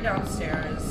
downstairs.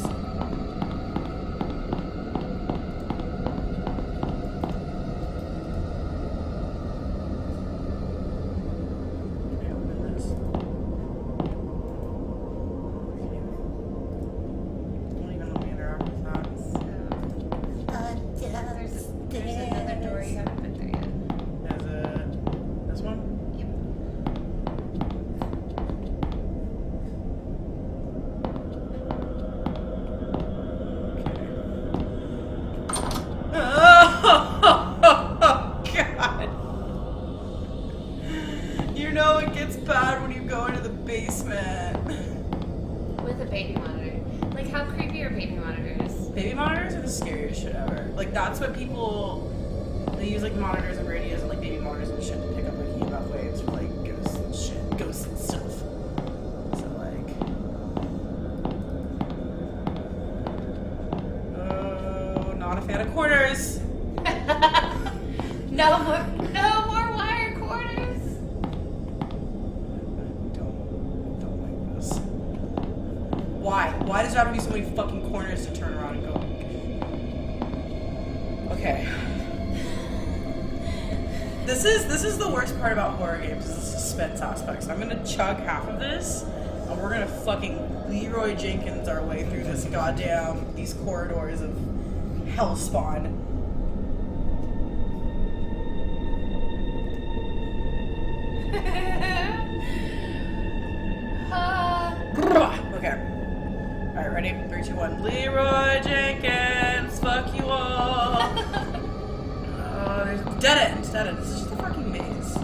That's what people, they use like monitors and radios and like baby monitors and shit to pick up like EMF waves for like ghosts and shit, ghosts and stuff. So like, oh, not a fan of quarters. No more wire quarters. Don't like this. Why? Why does there have to be so many fucking corners to turn around and go? Okay. This is the worst part about horror games, is the suspense aspect. So I'm gonna chug half of this, and we're gonna fucking Leroy Jenkins our way through these corridors of hellspawn. Okay. Alright, ready? 3, 2, 1. Leroy Jenkins, fuck you all. There's a dead end. This is just a fucking maze.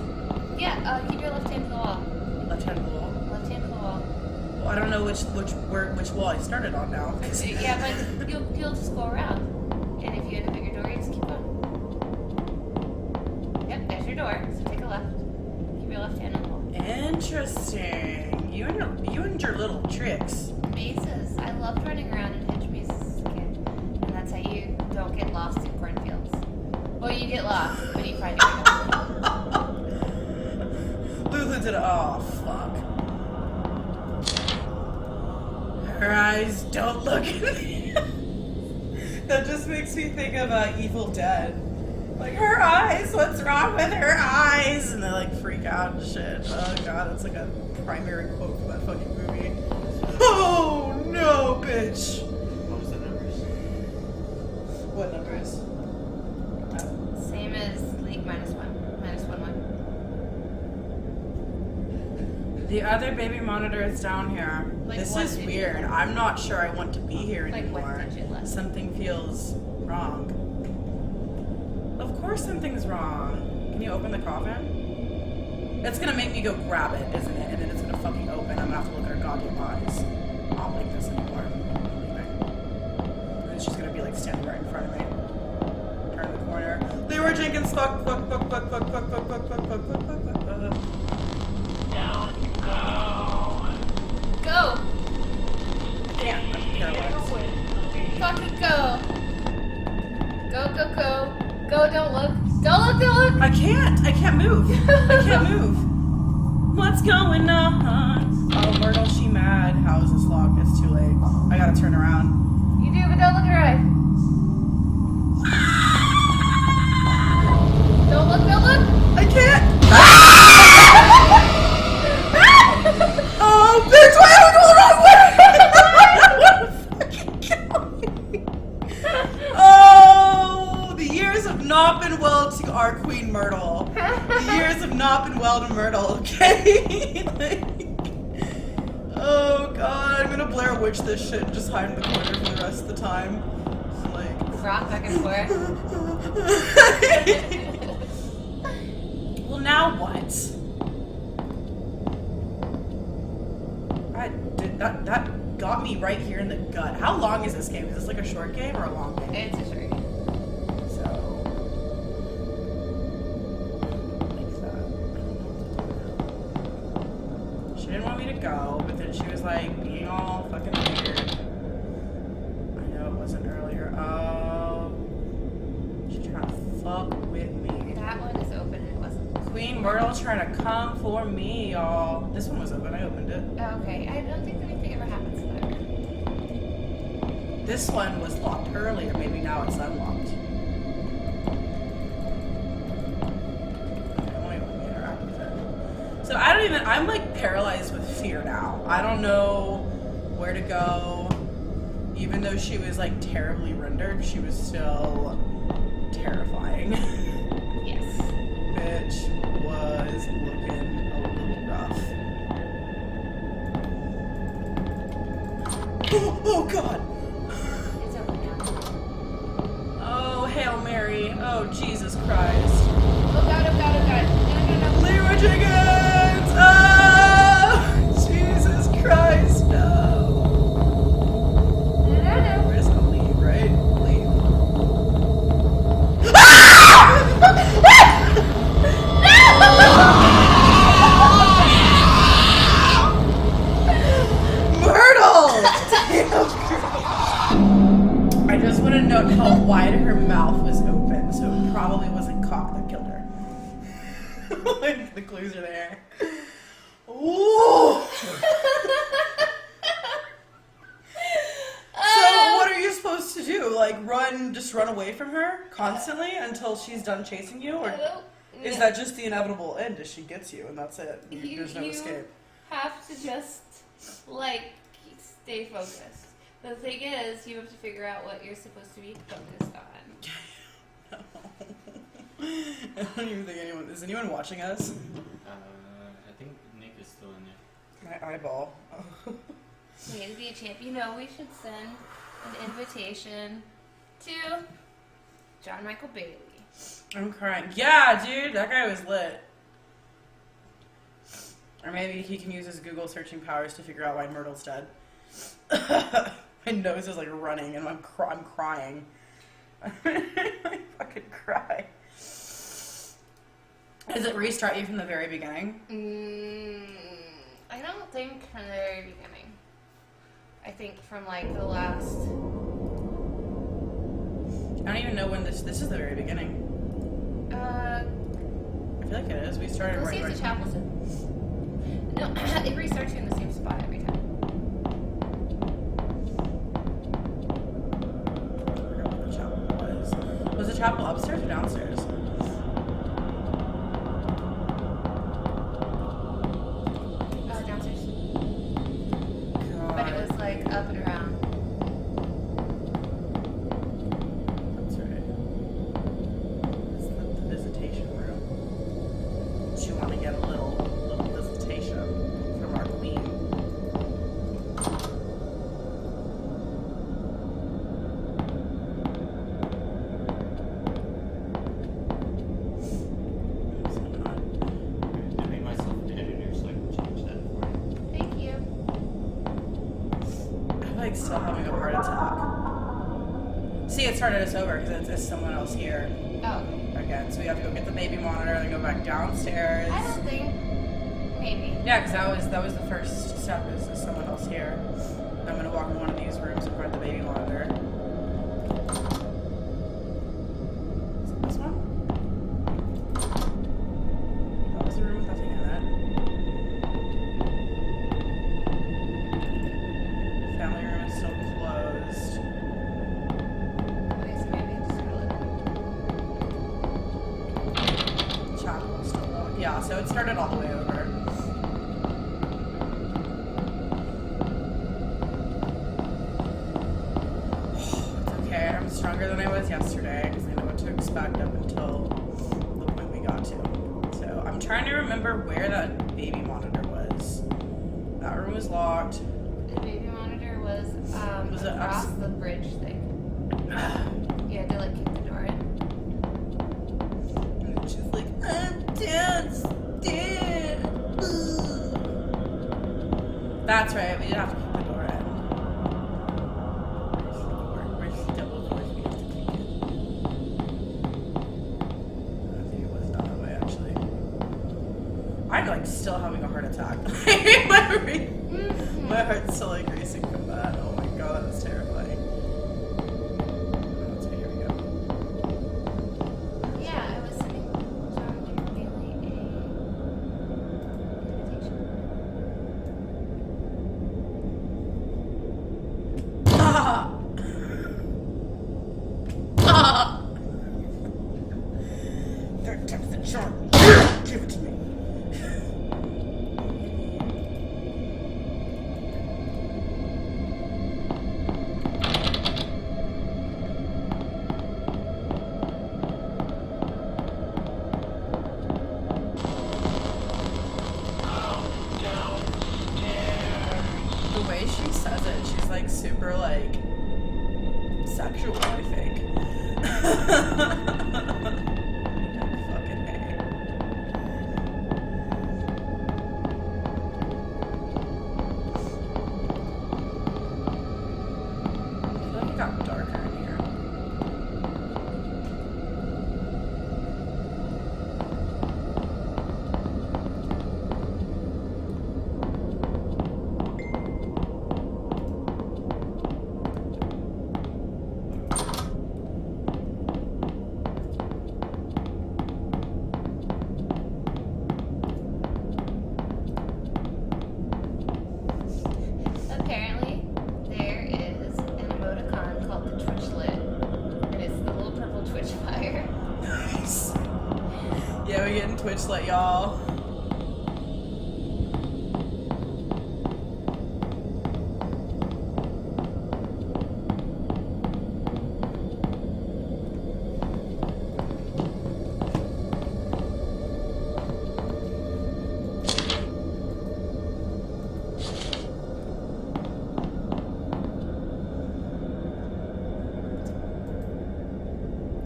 Yeah, keep your left hand to the wall. Left hand to the wall? Left hand to the wall. Well, I don't know which wall I started on now. Yeah, but you'll just go around. And if you end up at your door, you just keep going. Yep, there's your door. So take a left. Keep your left hand on the wall. Interesting. You and your little tricks. Mazes. I loved running around in hedge mazes as a kid. And that's how you don't get lost in cornfields. Well, you get lost, but you find your way home. Lulu did it. Oh, fuck. Her eyes don't look at me. That just makes me think of Evil Dead. Like, her eyes, what's wrong with her eyes? And they like freak out and shit. Oh god, that's like a primary quote from that fucking movie. Oh no, bitch! What was the numbers? What numbers? Same as League -1. -1. The other baby monitor is down here. Like, this what is digit? weird. I'm not sure I want to be here Like, what anymore. digit left? Something feels wrong. Of course something's wrong. Can you open the coffin? It's gonna make me go grab it, isn't it? And then it's gonna fucking open. I'm gonna have to look at her goddamn eyes. I don't like this anymore. Anyway. And then she's gonna be like standing right in front of me. Turn the corner. Leroy Jenkins, fuck. Down you go. Go! I can't. I'm paralyzed. Fucking go! Go. Go, don't look. Don't look! I can't move. What's going on? Oh, Myrtle, she mad. How is this locked? It's too late. I gotta turn around. You do, but don't look at her eyes. Don't look! I can't. Oh, bitch, why am I going the wrong way? Oh, the years have not been well to our Queen Myrtle. The years have not been well to Myrtle, okay? Like, oh, God, I'm gonna Blair Witch this shit and just hide in the corner for the rest of the time. Like, Rock back and forth. well, now what? That got me right here in the gut. How long is this game? Is this like a short game or a long game? It's a short game. So, like that. She didn't want me to go, but then she was like being all fucking weird. I know it wasn't earlier. Oh, she's trying to fuck with me. That one is open and it wasn't. Queen Myrtle trying to come for me, y'all. This one was open. I opened it. Oh, okay. I don't think anything ever happens to that. This one was locked earlier. Maybe now it's unlocked. I won't even interact with it. So I don't even. I'm like paralyzed with fear now. I don't know where to go. Even though she was like terribly rendered, she was still terrifying. Yes. Bitch was looking a little rough. Oh God! It's over now. Oh, Hail Mary. Oh, Jesus Christ. Oh God, oh God, oh God. No. Leroy Jenkins! Oh, Jesus Christ, no. No. We're just gonna leave, right? Leave. Myrtle! I just want to note how wide her mouth was open, so it probably wasn't cock that killed her. Like, the clues are there. Ooh! So, what are you supposed to do? Like, just run away from her constantly until she's done chasing you? Or is that just the inevitable end as she gets you and that's it? There's no escape. You have to just, like, stay focused. The thing is, you have to figure out what you're supposed to be focused on. No. I don't even think is anyone watching us? I think Nick is still in there. My eyeball. Way to be a champ. You know, we should send an invitation to John Michael Bailey. I'm crying. Yeah, dude, that guy was lit. Or maybe he can use his Google searching powers to figure out why Myrtle's dead. My nose is like running and I'm crying. I fucking cry. Does it restart you from the very beginning? I don't think from the very beginning. I think from like the last. I don't even know when this is the very beginning. I feel like it is. We started Go right see if away. the chapel's in. No, it restarts you in the same spot every time. Was the chapel upstairs or downstairs? Downstairs. God. But it was like up and around. That's right. It's the visitation room. Do you want to get a little visitation from our queen? I made myself an editor so I can change that for you. Thank you. I'm like still having a heart attack. See, it started us over because it's someone else here Oh. again. So we have to go get the baby monitor and then go back downstairs. I don't think. Maybe. Yeah, because that was the first step is someone else here. I'm gonna walk in one of these rooms and find the baby monitor. Is it this one? That was the room with nothing in it. Family room is still closed. Okay, so maybe it's really. Chapel is still locked. Yeah, so it started all the way over. Stronger than I was yesterday because I know what to expect up until the point we got to. So I'm trying to remember where that baby monitor was. That room was locked. The baby monitor was Was it across ups- the bridge thing. You had to like kick the door in. And she's like, I'm downstairs. That's right, we did have to kick the door in. We're still, of course, we have to kick it. I think it was not that way, actually. I'm like still having a heart attack. My heart's still like racing from that. Oh my god, that's terrifying. So here we go. Yeah, I was sending John Michael Bailey a invitation. Sure. Give it to me. The way she says it, she's like super like sexual, I think. Fucking A. I feel like it got darker in here. Apparently, there is an emoticon called the Twitchlet, and it's the little purple Twitch fire. Nice. Yeah, we getting Twitchlet, y'all.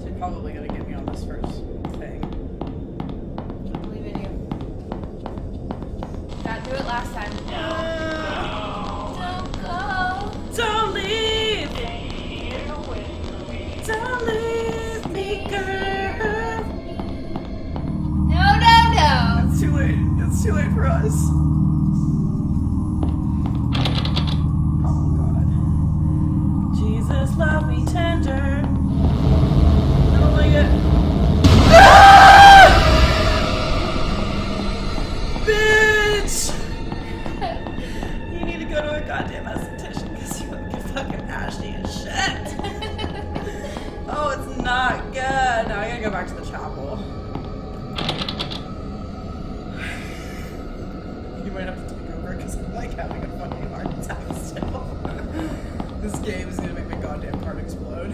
She's probably gonna get me on this first thing. I believe in you. Got through it last time. Don't go. Don't leave! Don't leave me, girl! No, no, no. It's too late. It's too late for us. Oh, God. Jesus, love me tender. I don't like it. Ah! Bitch! You need to go to a goddamn esthetician because you look fucking ashy as shit. Oh, it's not good. Now I gotta go back to the chapel. You might have to take over because I'm like having a fucking heart attack still. This game is gonna make my goddamn heart explode.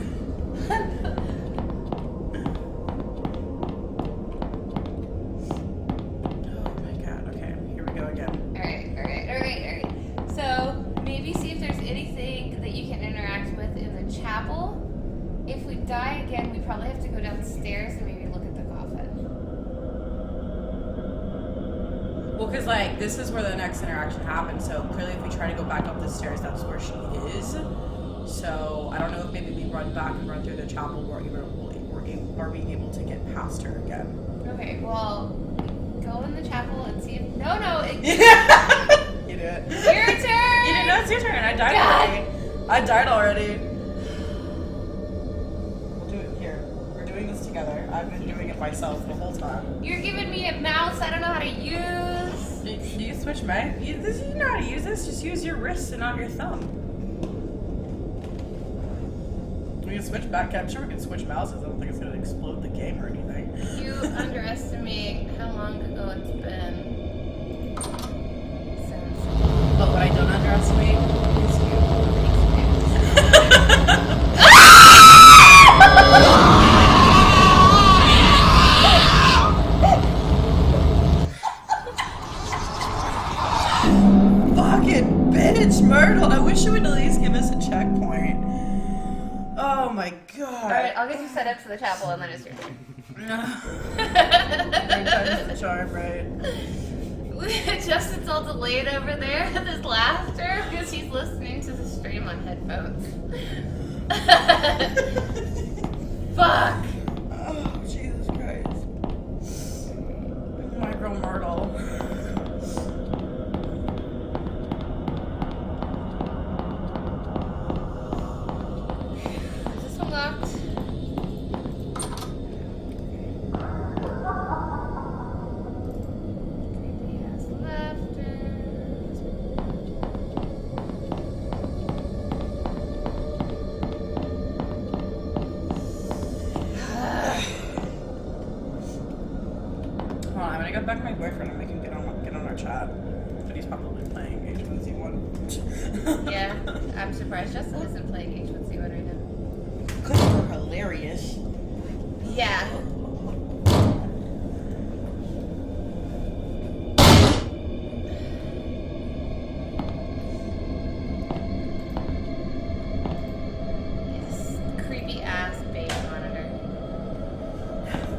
Oh my god, okay, here we go again. Alright. So, maybe see if there's anything that you can interact with in the chapel. If we die again, we probably have to go downstairs and maybe look at the coffin. Well, because, like, this is where the next interaction happens, so clearly if we try to go back up the stairs, that's where she is. So, I don't know if maybe we run back and run through the chapel, or are we able to get past her again? Okay, well, go in the chapel and see if... No, You do it. Your turn! You didn't know it's your turn. I died God. already. I died already. We'll do it here. We're doing this together. I've been doing it myself the whole time. You're giving me a mouse I don't know how to use. Do you switch my? You know how to use this. Just use your wrist and not your thumb. We can switch back. I'm sure we can switch mouses. I don't think it's gonna explode the game or anything. You underestimate how long ago it's been since... But what I don't underestimate is you. Fucking bitch, Myrtle. I wish you would at least give us a checkpoint. Oh my god. Alright, I'll get you set up to the chapel and then it's your turn. Third time's the charm, right? Justin's all delayed over there with his laughter because he's listening to the stream on headphones. Fuck! Oh, Jesus Christ. My girl Myrtle. Is this unlocked? Creepy ass laughter. I get back my boyfriend and make him get on our chat? But he's probably playing H1Z1. Yeah, I'm surprised Justin isn't playing H1Z1 right now. Because we're hilarious. Yeah. Yes, creepy ass baby monitor.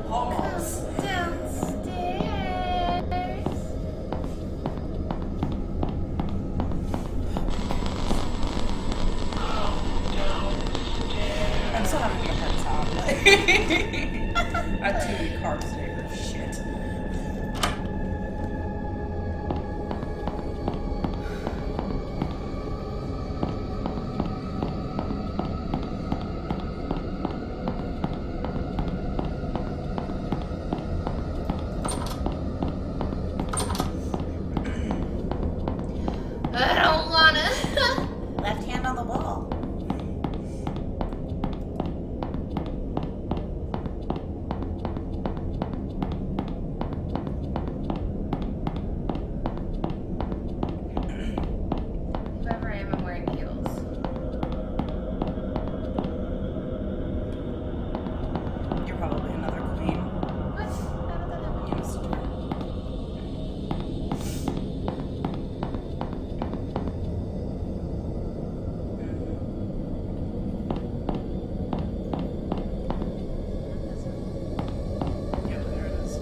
Almost. Downstairs. I'm still having a hard time. Like, I have too many carbs today for shit. I don't wanna. Left hand on the wall. Whoever I am, I'm wearing heels. You're probably another queen. What? How did that happen? Yes. Yeah, there it is.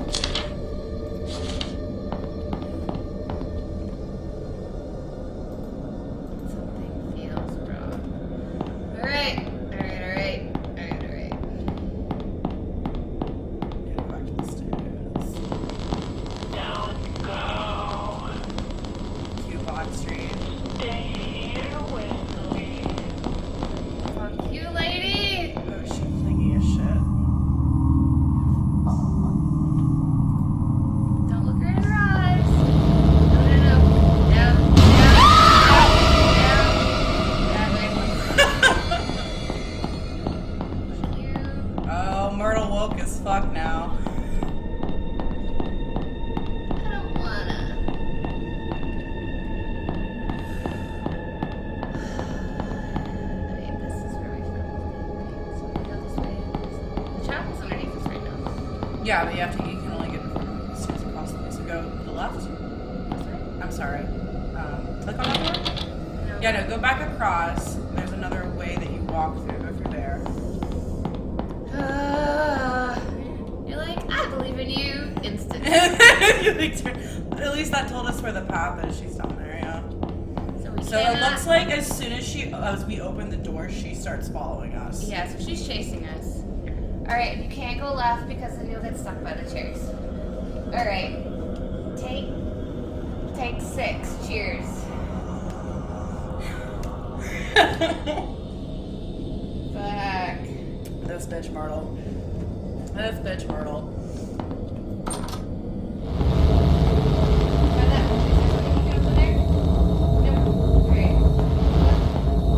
Something feels wrong. Alright. Yeah, go back to the stairs. Cute Bond Street. Fuck you, lady! Oh, she clingy as shit. Don't look her in her eyes. No. Down. Cute. Oh, Myrtle woke as fuck now. I don't wanna. Wait, this is where we found. So we go this way. The chapel's underneath us right now. Yeah, but you can only get from the stairs across the way. So go to the left. This way? I'm sorry. Click on that door. No. Yeah, no, go back across. There's another way that you walk through. Go through there. You're like, I believe in you instantly. You think at least that told us where the path is. She's down there, yeah. So we So it cannot- looks like as soon as we open the door, she starts following us. Yeah, so she's chasing us. Alright, you can't go left because then you'll get stuck by the chairs. Alright. Take 6. Cheers. Fuck. This bitch Myrtle. This bitch Myrtle. Find that. Is there something you can open there? No. Alright.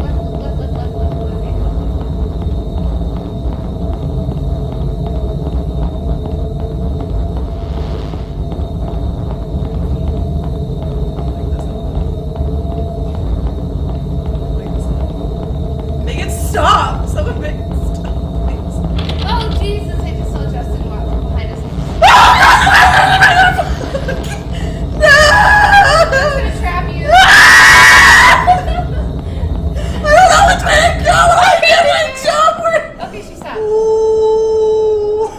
Left. Okay, go. Make it stop! Someone make it stop, please. Oh, Jesus, I just saw Justin walk from behind us. No! I was gonna trap you. I don't know which way to go! I can't like jump! Okay, she stopped. Ooh.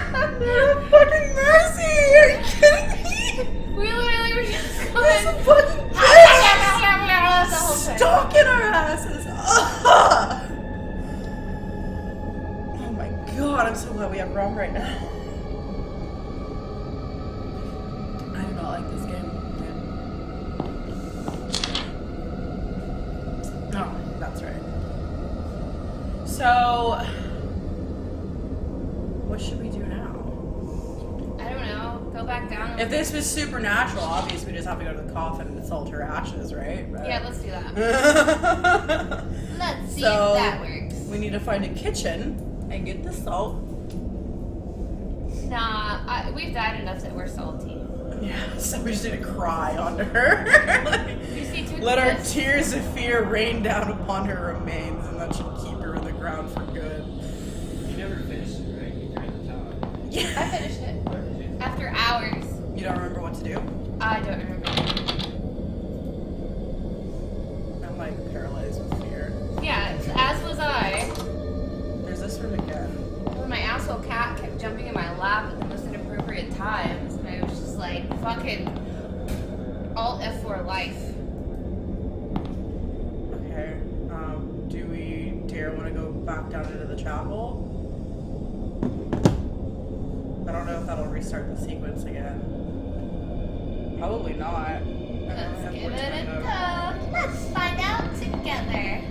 Fucking mercy! Are you kidding me? We literally were just This going. fucking The whole bitch time. stalking our asses. Ugh. Oh my god, I'm so glad we have Rom right now. I do not like this game. No, that's right. So, what should we do now? I don't know. Go back down. If this was supernatural, obviously we just have to go to the coffin and salt her ashes, right? Yeah, let's do that. Let's Let's see So- if that works. We need to find a kitchen. And get the salt. Nah, we've died enough that we're salty. Yeah, so we just need to cry onto her. You see, to Let our this- tears of fear rain down upon her remains, and that should keep her in the ground for good. You never finished it, right? You're in the tower. Yeah. I finished it What did you? after hours. You don't remember what to do? I don't remember. I'm like paralyzed with fear. Yeah, as was I. There's this room again. When my asshole cat kept jumping in my lap at the most inappropriate times, and I was just like, fucking Alt F4 life. Okay. Do we dare want to go back down into the chapel? I don't know if that'll restart the sequence again. Probably not. Let's give it a go. Let's find out together.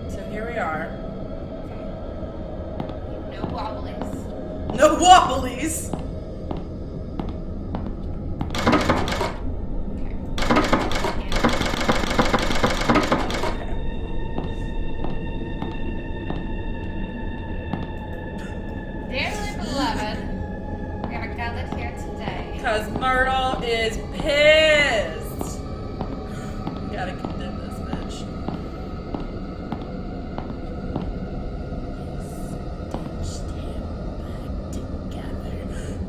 So here we are. No wobblies. No wobblies! Dearly beloved, we are gathered here today. Because Myrtle is pissed. We gotta condemn this bitch.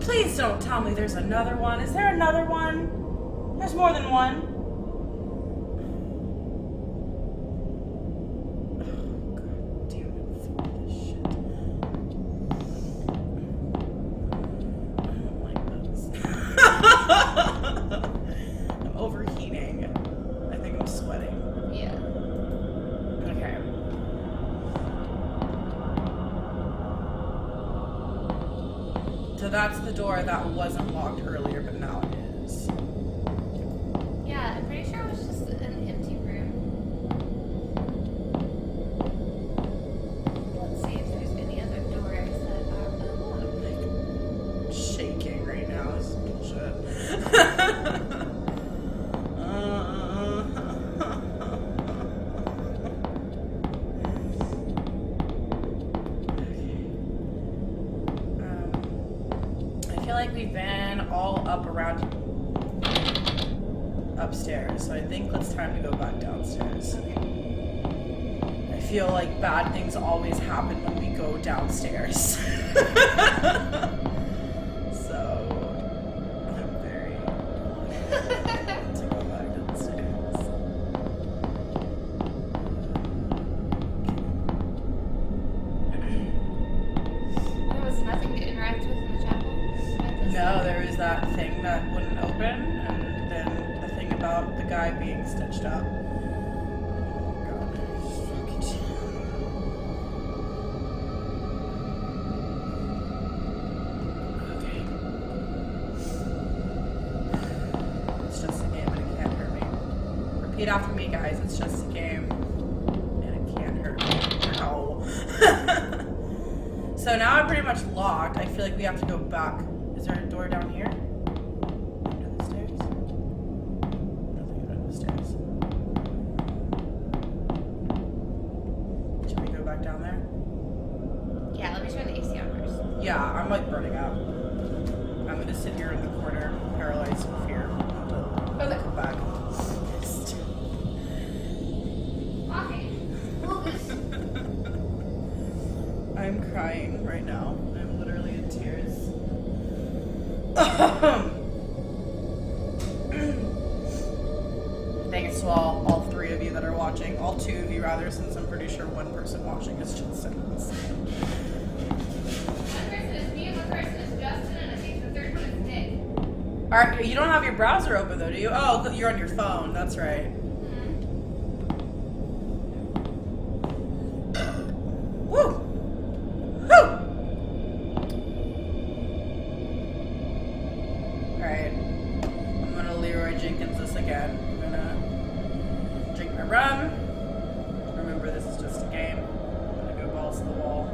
Please don't tell me there's another one. Is there another one? There's more than one. Oh, God damn it. Fuck this shit. I don't like this. I'm overheating. I think I'm sweating. Yeah. Okay. So that's the door that wasn't locked earlier, but now it is. Yeah, I'm pretty sure it was just an empty room. Let's see if there's any other doors that are unlocked. Shaking right now. This is bullshit. I feel like we've been all up around upstairs, so I think it's time to go back downstairs. I feel like bad things always happen when we go downstairs. So I'm very to go back downstairs. There was nothing to interact with in the chapel? No, there was that thing that wouldn't open, and then the thing about the guy being stitched up. Oh God. Okay. It's just a game and it can't hurt me. Repeat after me, guys. It's just a game and it can't hurt me. Ow. So now I'm pretty much locked. I feel like we have to go back. Is there a door down here? Under the stairs? Nothing under the stairs. Should we go back down there? Yeah, let me turn the AC on first. Yeah, I'm like burning up. I'm gonna sit here in the corner, paralyzed with fear. Okay. Go back. I'm crying right now. I'm literally in tears. Thanks to all three of you that are watching. All two of you, rather, since I'm pretty sure one person watching is just One person is me, one person is Justin, and I think the third one is Nick. Alright, you don't have your browser open though, do you? Oh, you're on your phone. That's right. Woo! Woo! Alright. I'm gonna Leroy Jenkins this again. I'm gonna drink my rum. Remember, this is just a game. I'm gonna go balls to the wall.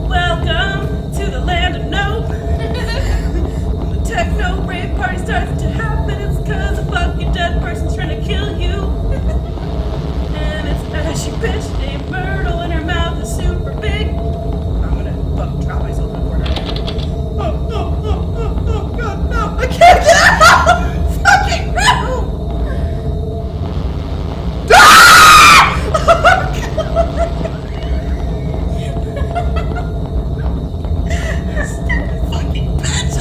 Welcome to the land of nope. When the techno rave party starts to happen, it's cause a fucking dead person's trying to kill you. And it's ashy bitch named Myrtle and her mouth is super big. I'm gonna fucking trap myself in a corner. Oh, God, no. I can't get out! Fucking room! Fucking bitch!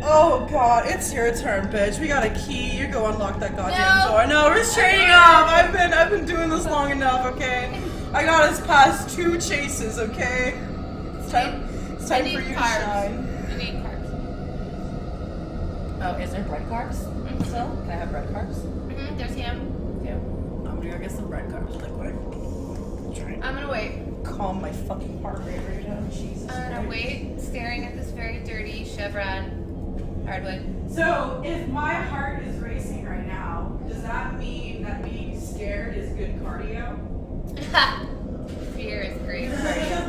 Oh god, it's your turn, bitch. We got a key. You go unlock that goddamn door. No, restraining off. I've been doing this long enough, okay? I got us past 2 chases, okay? It's time for you to shine. We need carbs. Oh, is there bread carbs? Still? Can I have bread carbs? Mm-hmm. There's ham. Yeah. I'm gonna go get some bread carbs really quick. I'm gonna wait. Calm my fucking heart rate right now. Jesus I'm gonna wait, staring at this very dirty chevron hardwood. So, if my heart is racing right now, does that mean that being scared is good cardio? Fear is great cardio.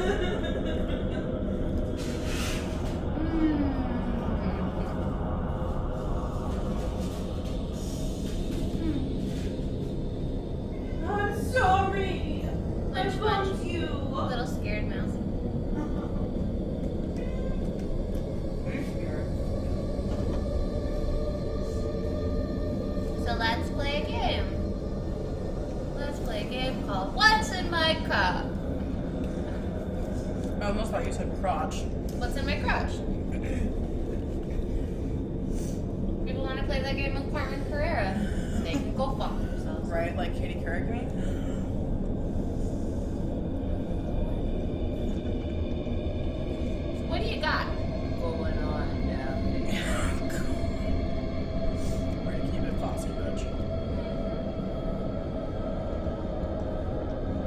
I'm sorry. I bumped you. A little scared mouse. So let's play a game. Let's play a game called What's in My Cup? I almost thought you said crotch. What's in my crotch? People want to play that game with Carmen Carrera. They can go fuck themselves. Right, like Katie Couric me? What do you got going on down there? We're gonna keep it classy, bitch.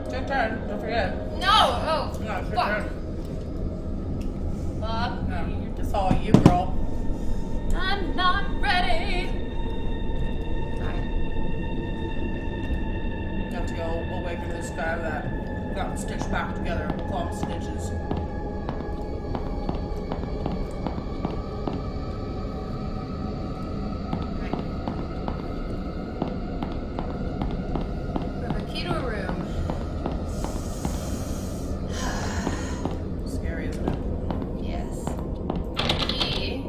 It's your turn, don't forget. No! Oh, No, it's your fuck. turn. Fuck. No, it's all you, girl. I'm not ready. Alright. You have to go awaken this guy that got stitched back together with clump stitches. We have a key to a room. Scary, isn't it? Yes. Key.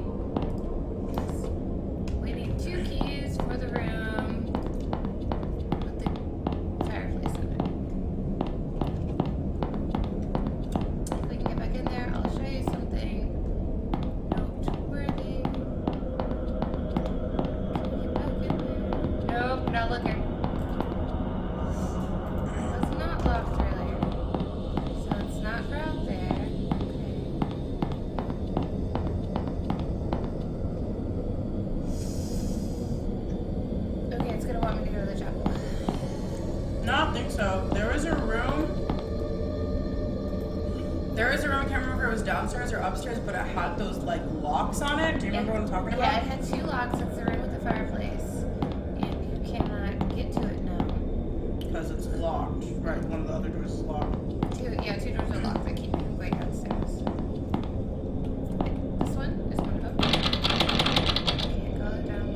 We need 2 keys for the room with the fireplace in it. If we can get back in there, I'll show you something noteworthy. Can we get back in there? Nope, not looking. That's not locked earlier. So it's not around there. Okay, it's gonna want me to go to the chapel. No, I don't think so. There is a room. There is a room, I can't remember if it was downstairs or upstairs, but it had those like locks on it. Do you remember what I'm talking Yeah, about? it had 2 locks. It's the room with the fireplace. And you cannot get to it now. Because it's locked. Right, one of the other doors is locked. 2 doors are locked that keep me from going downstairs. This one is one of them. Can't go down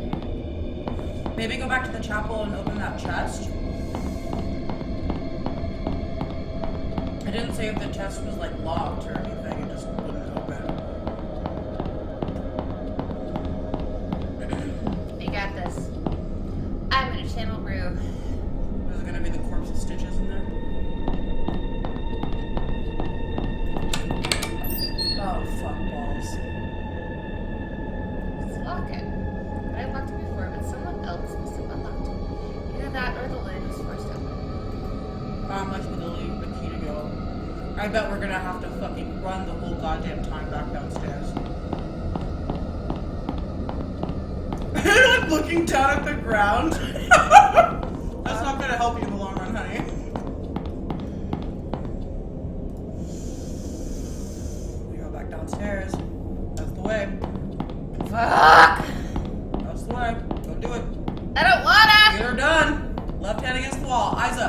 there. Maybe go back to the chapel and open that chest. I didn't say if the chest was like locked or anything, it just wouldn't open. You got this. I'm gonna channel Rue. Is it gonna be the corpse of stitches in there? Oh, fuck balls. Let's lock it. I locked it before, but someone else must have unlocked it. Either that or the lid was forced open. Let's get the key to go. I bet we're gonna have to fucking run the whole goddamn time back downstairs. I'm looking down at the ground.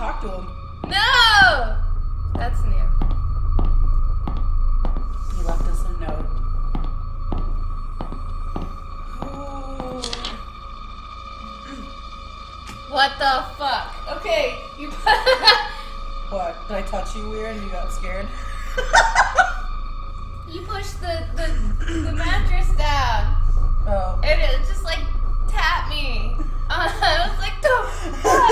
talk to him. No! That's new. He left us a note. Oh. What the fuck? Okay, you. What? Did I touch you weird and you got scared? You pushed the mattress down. Oh. And it just like tapped me. I was like, the fuck?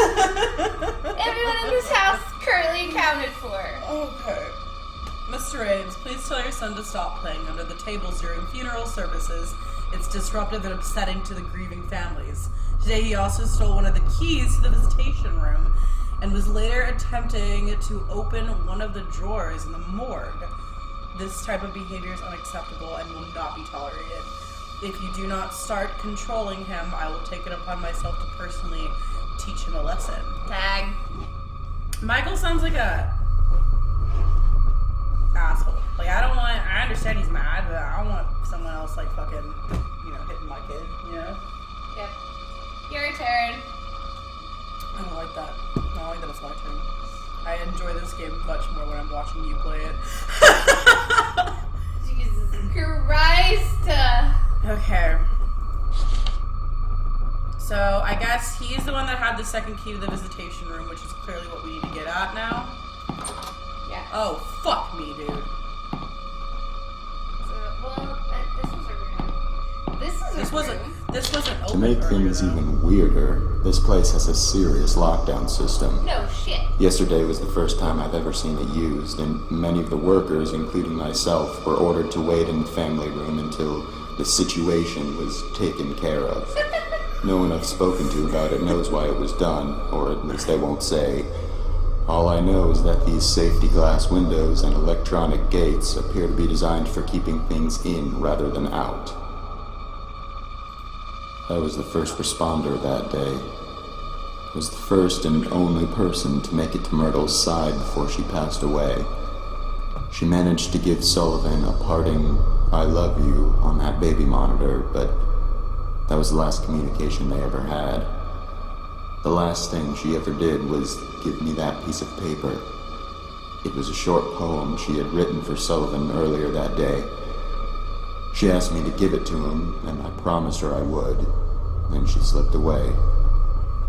Everyone in this house currently accounted for. Okay. Mr. Ames, please tell your son to stop playing under the tables during funeral services. It's disruptive and upsetting to the grieving families. Today he also stole one of the keys to the visitation room and was later attempting to open one of the drawers in the morgue. This type of behavior is unacceptable and will not be tolerated. If you do not start controlling him, I will take it upon myself to personally teach him a lesson. Tag. Michael sounds like a asshole. Like, I understand he's mad, but I don't want someone else, like, fucking, hitting my kid, Yep. Your turn. I don't like that. I don't like that it's my turn. I enjoy this game much more when I'm watching you play it. Jesus Christ. Okay. So, I guess he's the one that had the second key to the visitation room, which is clearly what we need to get at now. Yeah. Oh, fuck me, dude. This was a room. This wasn't open. To make earlier, things though. even weirder, this place has a serious lockdown system. No shit. Yesterday was the first time I've ever seen it used, and many of the workers, including myself, were ordered to wait in the family room until the situation was taken care of. No one I've spoken to about it knows why it was done, or at least they won't say. All I know is that these safety glass windows and electronic gates appear to be designed for keeping things in rather than out. I was the first responder that day. I was the first and only person to make it to Myrtle's side before she passed away. She managed to give Sullivan a parting "I love you" on that baby monitor, but that was the last communication they ever had. The last thing she ever did was give me that piece of paper. It was a short poem she had written for Sullivan earlier that day. She asked me to give it to him, and I promised her I would. Then she slipped away.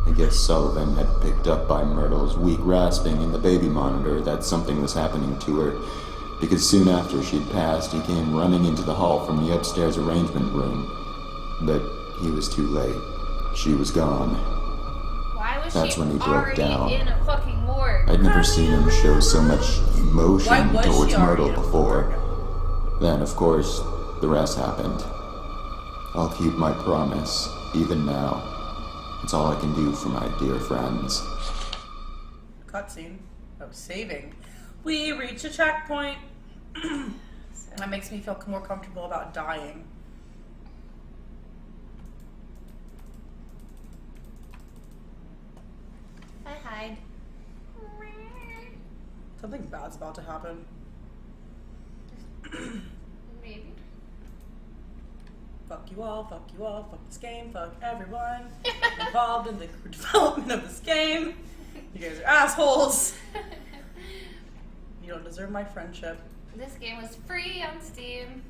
I guess Sullivan had picked up by Myrtle's weak rasping in the baby monitor that something was happening to her, because soon after she'd passed, he came running into the hall from the upstairs arrangement room. But he was too late. She was gone. Why was That's she when he broke already down. in a fucking morgue? I'd never seen him show so much emotion Why was towards she already Myrtle in a before. morgue? Then, of course, the rest happened. I'll keep my promise, even now. It's all I can do for my dear friends. Cutscene of saving. We reach a checkpoint. That makes me feel more comfortable about dying. I hide. Something bad's about to happen. Maybe. Fuck you all, fuck this game, fuck everyone involved in the development of this game. You guys are assholes. You don't deserve my friendship. This game was free on Steam.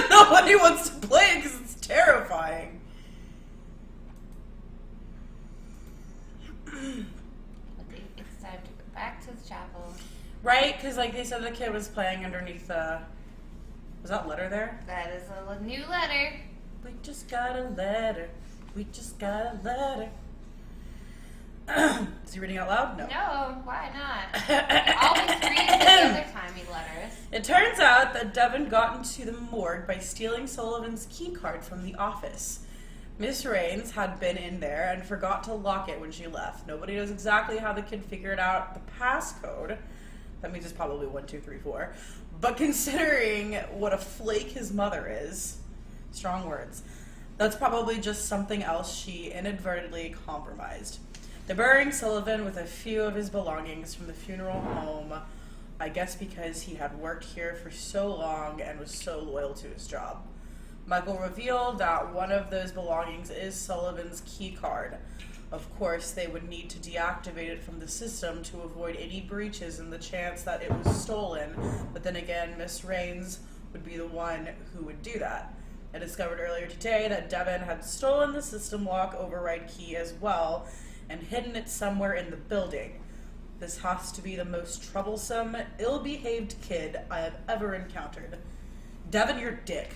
Nobody wants to play it because it's terrifying. Okay, it's time to go back to the chapel. Right? Because like they said the kid was playing underneath the... Was that letter there? That is a new letter. We just got a letter. We just got a letter. Is he reading out loud? No. No, why not? Always read the other timey letters. It turns out that Devon got into the morgue by stealing Sullivan's key card from the office. Miss Raines had been in there and forgot to lock it when she left. Nobody knows exactly how the kid figured out the passcode. That means it's probably 1, 2, 3, 4. But considering what a flake his mother is, strong words, that's probably just something else she inadvertently compromised. They're burying Sullivan with a few of his belongings from the funeral home, I guess because he had worked here for so long and was so loyal to his job. Michael revealed that one of those belongings is Sullivan's key card. Of course, they would need to deactivate it from the system to avoid any breaches and the chance that it was stolen. But then again, Miss Raines would be the one who would do that. I discovered earlier today that Devin had stolen the system lock override key as well and hidden it somewhere in the building. This has to be the most troublesome, ill-behaved kid I have ever encountered. Devin, you're dick.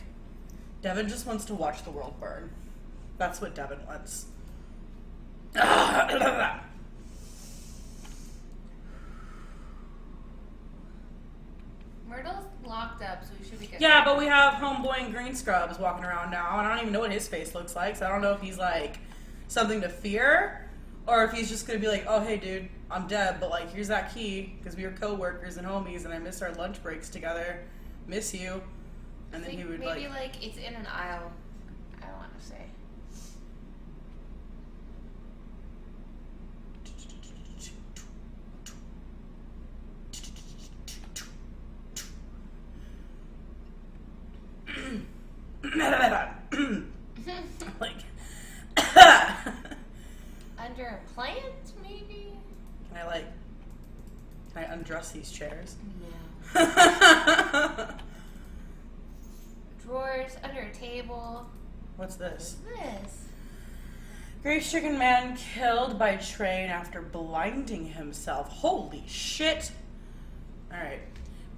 Devin just wants to watch the world burn. That's what Devin wants. Myrtle's locked up, so we should be good. Yeah, but we have homeboy in green scrubs walking around now, and I don't even know what his face looks like, so I don't know if he's like something to fear, or if he's just gonna be like, oh hey dude, I'm dead, but like here's that key, because we were co-workers and homies, and I miss our lunch breaks together. Miss you. And then he would maybe like it's in an aisle. I don't want to say. like Under a plant, maybe? can I undress these chairs? No. Drawers, under a table. What's this? What's this? Grief-stricken man killed by train after blinding himself. Holy shit. Alright.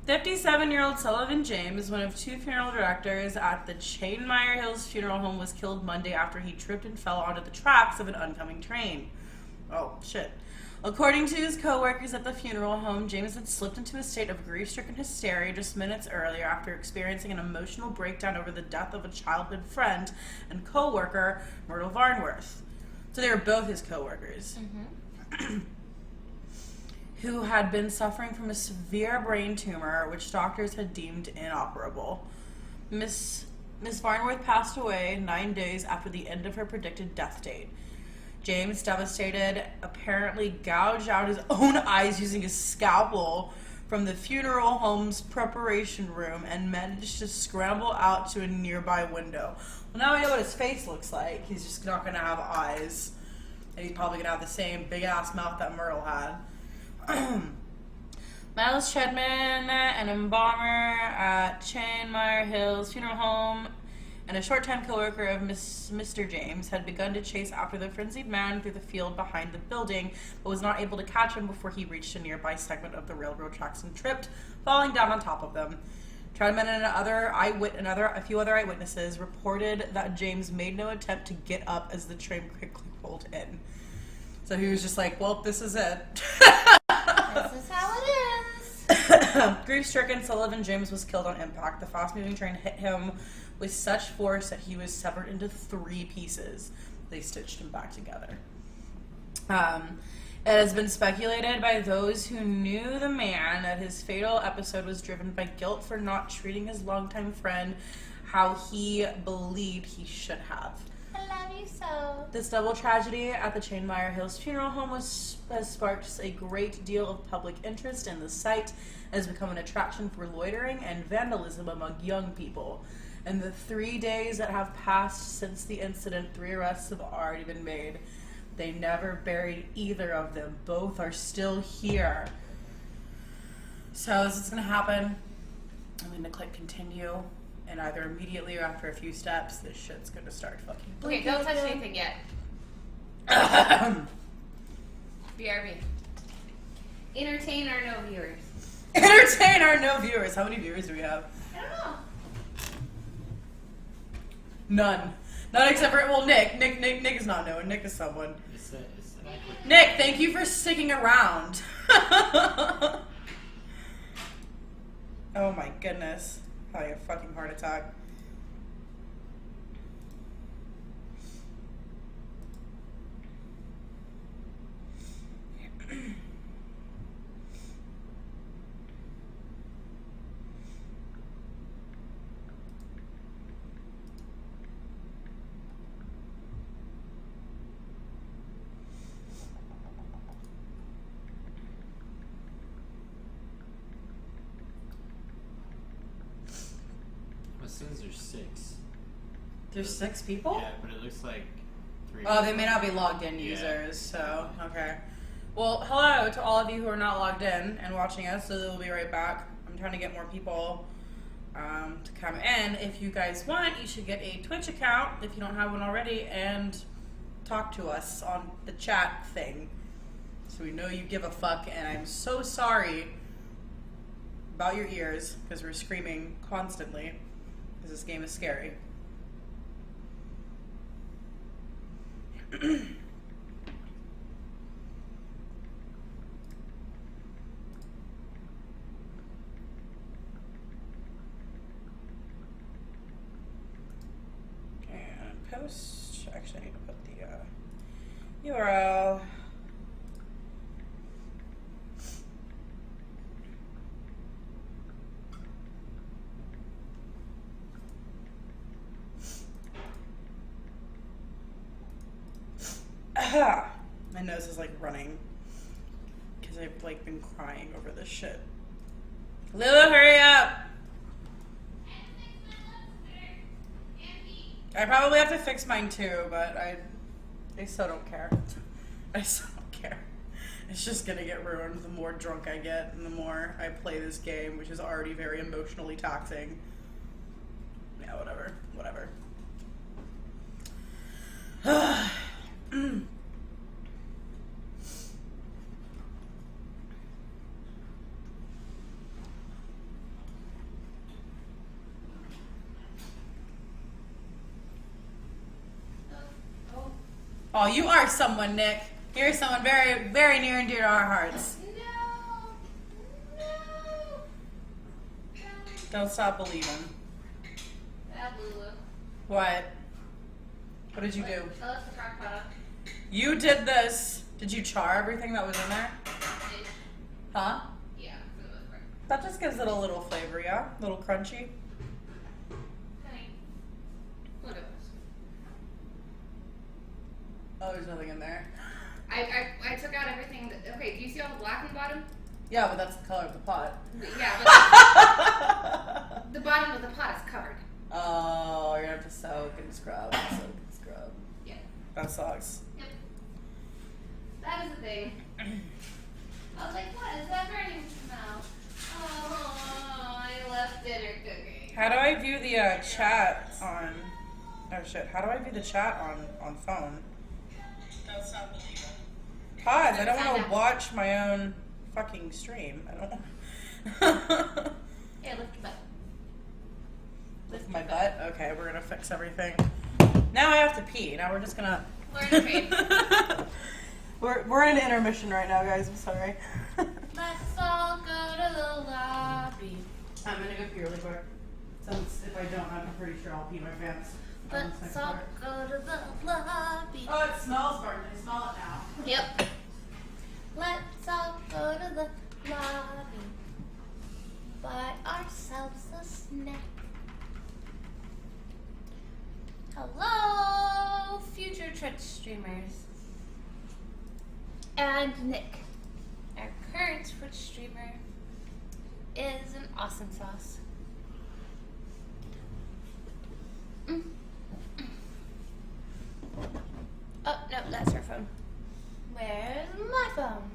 57-year-old Sullivan James, one of two funeral directors at the Chainmire Hills Funeral Home, was killed Monday after he tripped and fell onto the tracks of an oncoming train. Oh, shit. According to his co-workers at the funeral home, James had slipped into a state of grief-stricken hysteria just minutes earlier after experiencing an emotional breakdown over the death of a childhood friend and co-worker, Myrtle Varnworth. So they were both his co-workers. Mm-hmm. Who had been suffering from a severe brain tumor, which doctors had deemed inoperable. Miss Varnworth passed away 9 days after the end of her predicted death date. James, devastated, apparently gouged out his own eyes using a scalpel from the funeral home's preparation room and managed to scramble out to a nearby window. Well, now I know what his face looks like. He's just not going to have eyes. And he's probably going to have the same big-ass mouth that Myrtle had. Miles Chedman, an embalmer at Chainmire Hills Funeral Home, and a short-time co-worker of Mr. James had begun to chase after the frenzied man through the field behind the building, but was not able to catch him before he reached a nearby segment of the railroad tracks and tripped, falling down on top of them. Treadman and a few other eyewitnesses reported that James made no attempt to get up as the train quickly rolled in. So he was just like, well, this is it. This is how it is. Grief-stricken, Sullivan James was killed on impact. The fast-moving train hit him with such force that he was severed into 3 pieces. They stitched him back together. It has been speculated by those who knew the man that his fatal episode was driven by guilt for not treating his longtime friend how he believed he should have. I love you so. This double tragedy at the Chainmire Hills Funeral Home has sparked a great deal of public interest in the site and has become an attraction for loitering and vandalism among young people. In the 3 days that have passed since the incident, 3 arrests have already been made. They never buried either of them. Both are still here. So this is going to happen. I'm going to click continue. And either immediately or after a few steps, this shit's going to start fucking Okay, don't touch anything yet. BRB. Entertain our no viewers. Entertain our no viewers. How many viewers do we have? I don't know. None. Not except for, well, Nick. Nick is not known. Nick is someone. It's Nick, thank you for sticking around. Oh my goodness. Having a fucking heart attack. It says there's 6. There's 6 people? Yeah, but it looks like 3. Oh, they may not be logged in Yeah. users, so, okay. Well, hello to all of you who are not logged in and watching us, so we'll be right back. I'm trying to get more people to come in. If you guys want, you should get a Twitch account if you don't have one already and talk to us on the chat thing. So we know you give a fuck, and I'm so sorry about your ears because we're screaming constantly because this game is scary. And post, actually I need to put the URL. My nose is like running because I've like been crying over this shit. Lulu, hurry up! I probably have to fix mine too, but I still don't care. I still don't care. It's just gonna get ruined the more drunk I get and the more I play this game, which is already very emotionally taxing. Yeah, whatever. Whatever. Oh, you are someone, Nick. You're someone very, very near and dear to our hearts. No. Don't stop believing. Bad Lulu. What? What did you do? I left the crock pot up. You did this. Did you char everything that was in there? Huh? Yeah, for the most part. That just gives it a little flavor, yeah? A little crunchy. Honey. Look at this. Oh, there's nothing in there. I took out everything that, okay, do you see all the black on the bottom? Yeah, but that's the color of the pot. Yeah, but the bottom of the pot is covered. Oh, you're gonna have to soak and scrub. Soak and scrub. Yeah. That sucks. Yep. That is the thing. I was like, what is that burning smell? Oh, I left dinner cooking. How do I view the chat on... Oh shit, how do I view the chat on phone? Don't stop believing. Pause, I don't want to watch my own fucking stream. I don't... Here, lift your butt. Lift my butt? Okay, we're gonna fix everything. Now I have to pee. Now we're just gonna... Learn to read. We're in an intermission right now, guys. I'm sorry. Let's all go to the lobby. I'm gonna go pee really quick. Since if I don't, I'm pretty sure I'll pee my pants. Let's all go to the lobby. Oh, it smells burnt. I smell it now. Yep. Let's all go to the lobby. Buy ourselves a snack. Hello, future Twitch streamers. And Nick, our current Twitch streamer, is an awesome sauce. Oh, no, that's her phone. Where's my phone?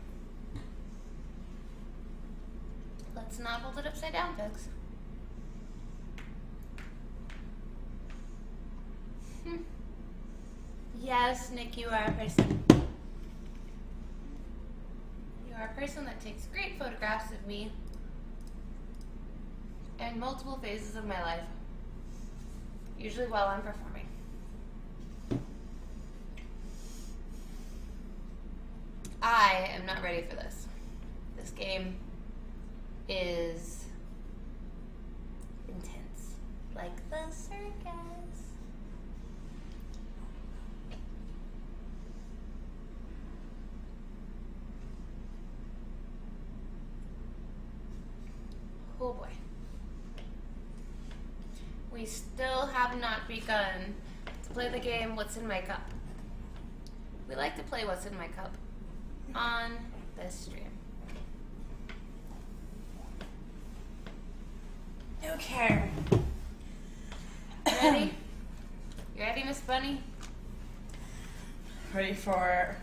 Let's not hold it upside down, folks. Yes, Nick, you are a person. You are a person that takes great photographs of me and multiple phases of my life, usually while I'm performing. I am not ready for this. This game is intense, like the circus. Oh boy. We still have not begun to play the game What's in My Cup. We like to play What's in My Cup on this stream. Okay. You ready? You ready, Miss Bunny? ready for,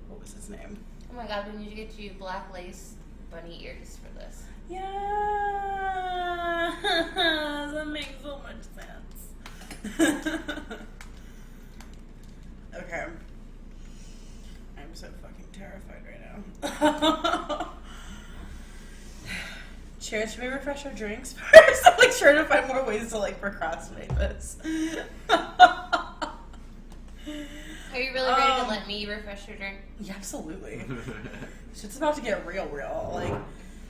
what was his name? Oh my god, we need to get you black lace bunny ears for this. Yeah, that makes so much sense. Okay. I'm so fucking terrified right now. Cheers, should we refresh our drinks first? I'm like trying to find more ways to like procrastinate this. Are you really ready to let me refresh your drink? Yeah, absolutely. Shit's about to get real.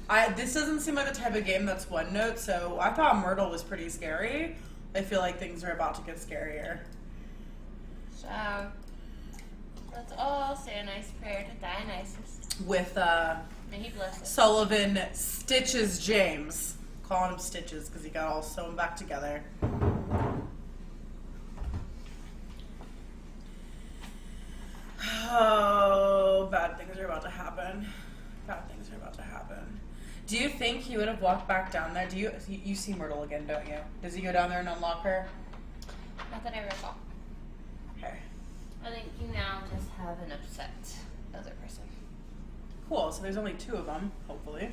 Like, this doesn't seem like the type of game that's one note, so I thought Myrtle was pretty scary. I feel like things are about to get scarier. So, let's all say a nice prayer to Dionysus. With, May he bless us. Sullivan Stitches James. Calling him Stitches because he got all sewn back together. Oh, bad things are about to happen. Bad things are about to happen. Do you think he would have walked back down there? Do you see Myrtle again, don't you? Does he go down there and unlock her? Not that I recall. Okay. I think you now just have an upset other person. Cool, so there's only 2 of them, hopefully.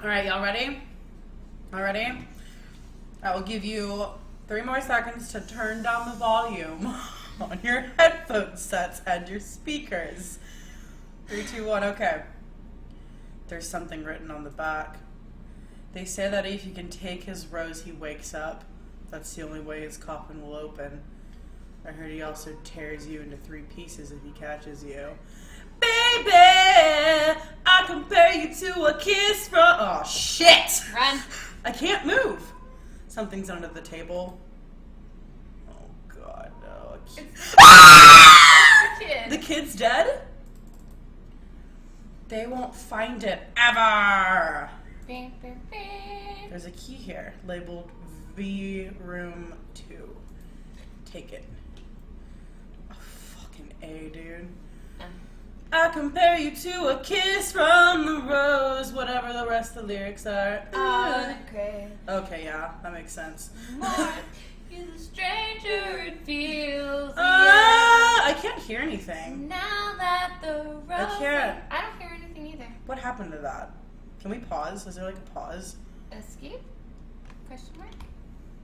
Alright, y'all ready? All ready? I will give you 3 more seconds to turn down the volume on your headphone sets and your speakers. 3, 2, 1, okay. There's something written on the back. They say that if you can take his rose, he wakes up. That's the only way his coffin will open. I heard he also tears you into 3 pieces if he catches you. Baby, I compare you to a kiss from... Oh, shit! Run. I can't move. Something's under the table. Oh, God, no. Kid. The kid's dead? They won't find it ever. Bing, bing, bing. There's a key here labeled V Room 2. Take it. Oh, fucking A, dude. I compare you to a kiss from the rose, whatever the rest of the lyrics are. Okay. Okay, yeah, that makes sense. More you're the stranger it feels. I can't hear anything. Now that the rose. I can't. I don't hear anything either. What happened to that? Can we pause? Is there like a pause? Escape? Question mark?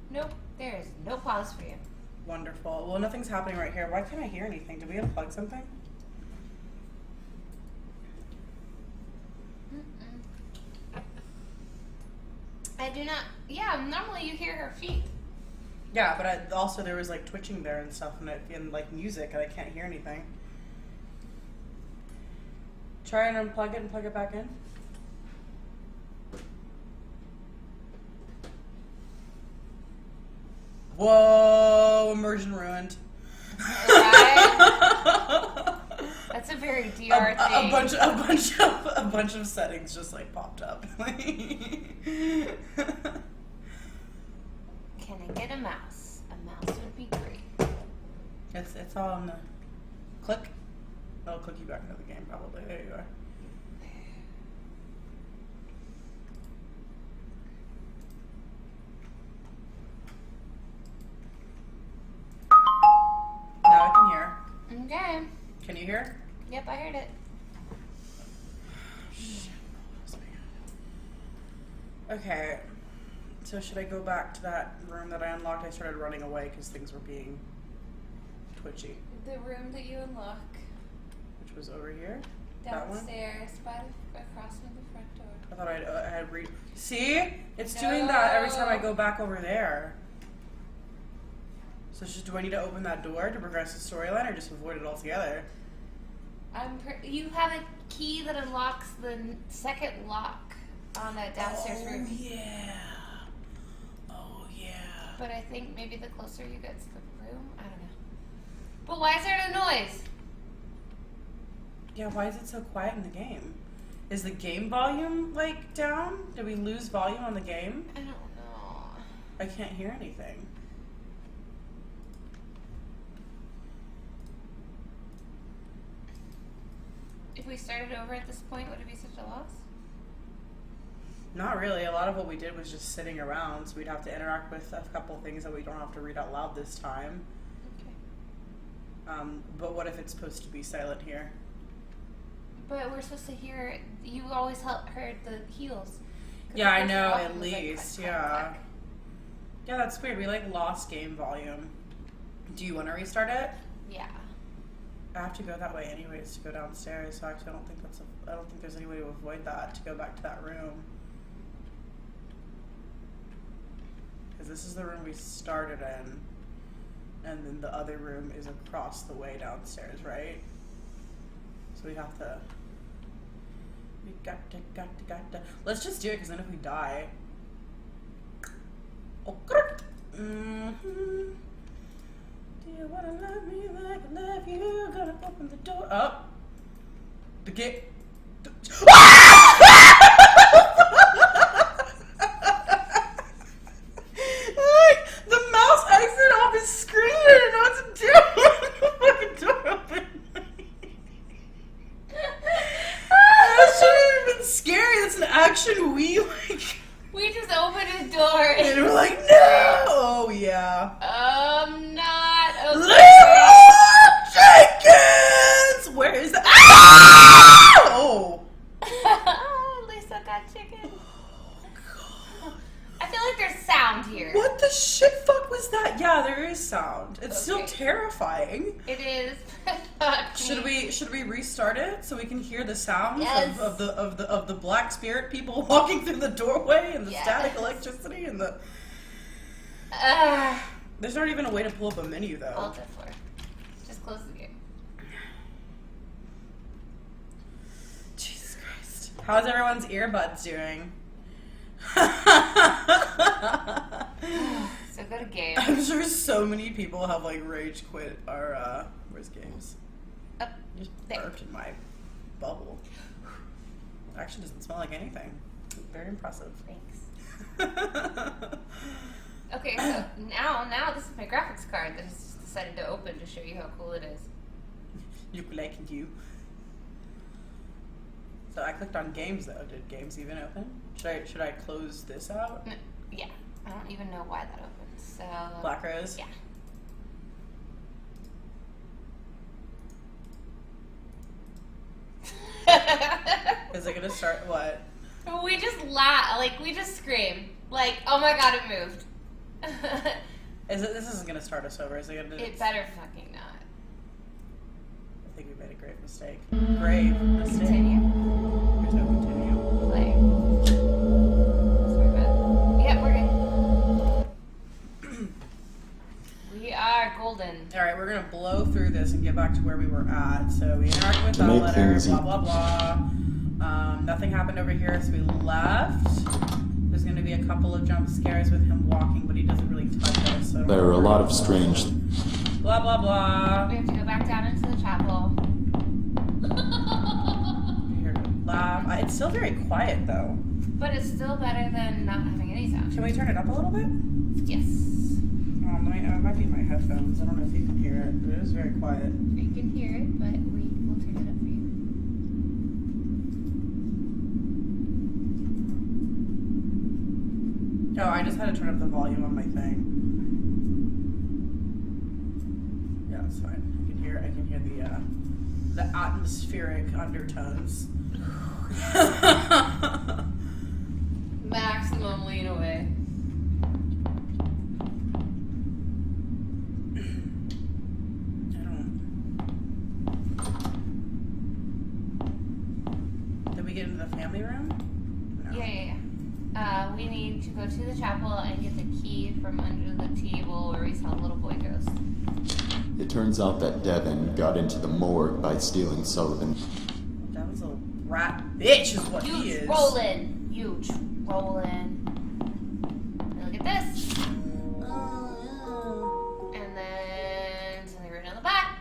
Nope. There is no pause for you. Wonderful. Well, nothing's happening right here. Why can't I hear anything? Did we unplug something? I do not. Yeah, normally you hear her feet. Yeah, but also there was like twitching there and stuff and like music, and I can't hear anything. Try and unplug it and plug it back in. Whoa! Immersion ruined. Right? That's a very DR thing. A bunch of settings just like popped up. Can I get a mouse? A mouse would be great. It's all on the click. I'll click you back into the game probably. There you are. Now I can hear. Okay. Can you hear? Yep, I heard it. Okay. So should I go back to that room that I unlocked? I started running away because things were being twitchy. The room that you unlock Which was over here? That one? downstairs, across from the front door. I thought I had See? It's doing that every time I go back over there. So do I need to open that door to progress the storyline or just avoid it altogether? You have a key that unlocks the second lock on that downstairs room. Yeah. Oh, yeah. But I think maybe the closer you get to the room, I don't know. But why is there no noise? Yeah, why is it so quiet in the game? Is the game volume, like, down? Did we lose volume on the game? I don't know. I can't hear anything. If we started over at this point, would it be such a loss? Not really. A lot of what we did was just sitting around, so we'd have to interact with a couple things that we don't have to read out loud this time. Okay. But what if it's supposed to be silent here? But we're supposed to hear. You always heard the heels. Yeah, I know, It at was like least, clack, yeah. clack, clack. Yeah, that's weird. We like lost game volume. Do you want to restart it? Yeah. I have to go that way anyways to go downstairs, so actually I don't think there's any way to avoid that, to go back to that room. Because this is the room we started in, and then the other room is across the way downstairs, right? So we have to... We got to. Let's just do it, because then if we die... Oh, mm-hmm. Do you wanna love me like I love you? Gonna open the door. Oh. The gate. The mouse exited off his screen. I didn't know what to do. The fucking door open. That shouldn't have been scary. That's an action we like. We just opened a door And we're like, no! Oh, yeah. not okay. Lulu Jenkins! Where is that? Ah! Oh! Lisa got chicken. I feel like there's sound here. What the shit fuck was that? Yeah, there is sound. It's still Okay. terrifying. It is. Should we restart it so we can hear the sounds Yes. of the black spirit people walking through the doorway and the Yes. static electricity and the... There's not even a way to pull up a menu though. Alt F4. Just close the game. Jesus Christ. How's everyone's earbuds doing? So go to game. I'm sure so many people have like rage quit our where's games? Up Just there. burped in my bubble. Actually doesn't smell like anything. Very impressive. Thanks. Okay, so now this is my graphics card that I just decided to open to show you how cool it is. You like you. So I clicked on games though. Did games even open? Should I close this out? No, yeah, I don't even know why that opened. So Black Rose? Yeah. Is it gonna start what? We just laugh, like we just scream, like oh my god, it moved. This isn't gonna start us over, is it gonna It better fucking not. I think we made a great mistake. Grave mistake. Continue. There's no continue. Play. Sorry about. Yep, we're good. We are golden. Alright, we're gonna blow through this and get back to where we were at. So we interact with To that make letter, things blah blah blah. Nothing happened over here, so we left. There's gonna be a couple of jump scares with him walking, but he doesn't really touch us. So There are a lot of strange... blah blah blah. We have to go back down into the chapel. You hear him laugh. It's still very quiet though. But it's still better than not having any sound. Can we turn it up a little bit? Yes. It might be my headphones. I don't know if you can hear it, but it is very quiet. You can hear it, but we will turn it up for you. Oh, I just had to turn up the volume on my thing. Yeah, it's fine. I can hear the atmospheric undertones. Maximum lean away. Did we get into the family room? No. Yeah. We need to go to the chapel and get the key from under the table where we saw the little boy ghost. It turns out that Devin got into the morgue by stealing Sullivan. That was a rat bitch is what he is. Huge rollin'. Huge rollin'. And look at this. And then something written on the back.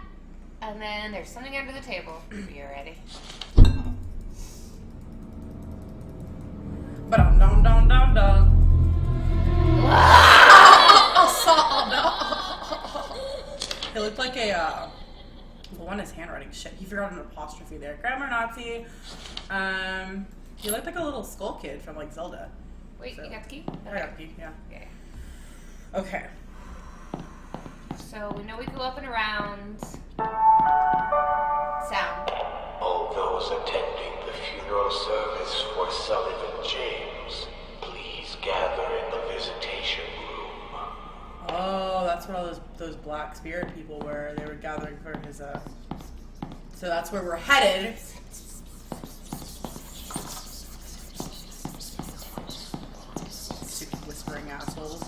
And then there's something under the table. Are you ready? Ba-dum-dum-dum-dum-dum. It looked like a, the one is handwriting shit. He forgot an apostrophe there. Grammar Nazi. You look like a little skull kid from like Zelda. Wait, So- you got the key? I got the key, yeah. Okay. Okay. So we know we go up and around. Sound. All those attending the funeral service for Sullivan James, please gather in the visitation room. Oh, that's what all those black spirit people were. They were gathering for his So that's where we're headed. Stupid whispering assholes.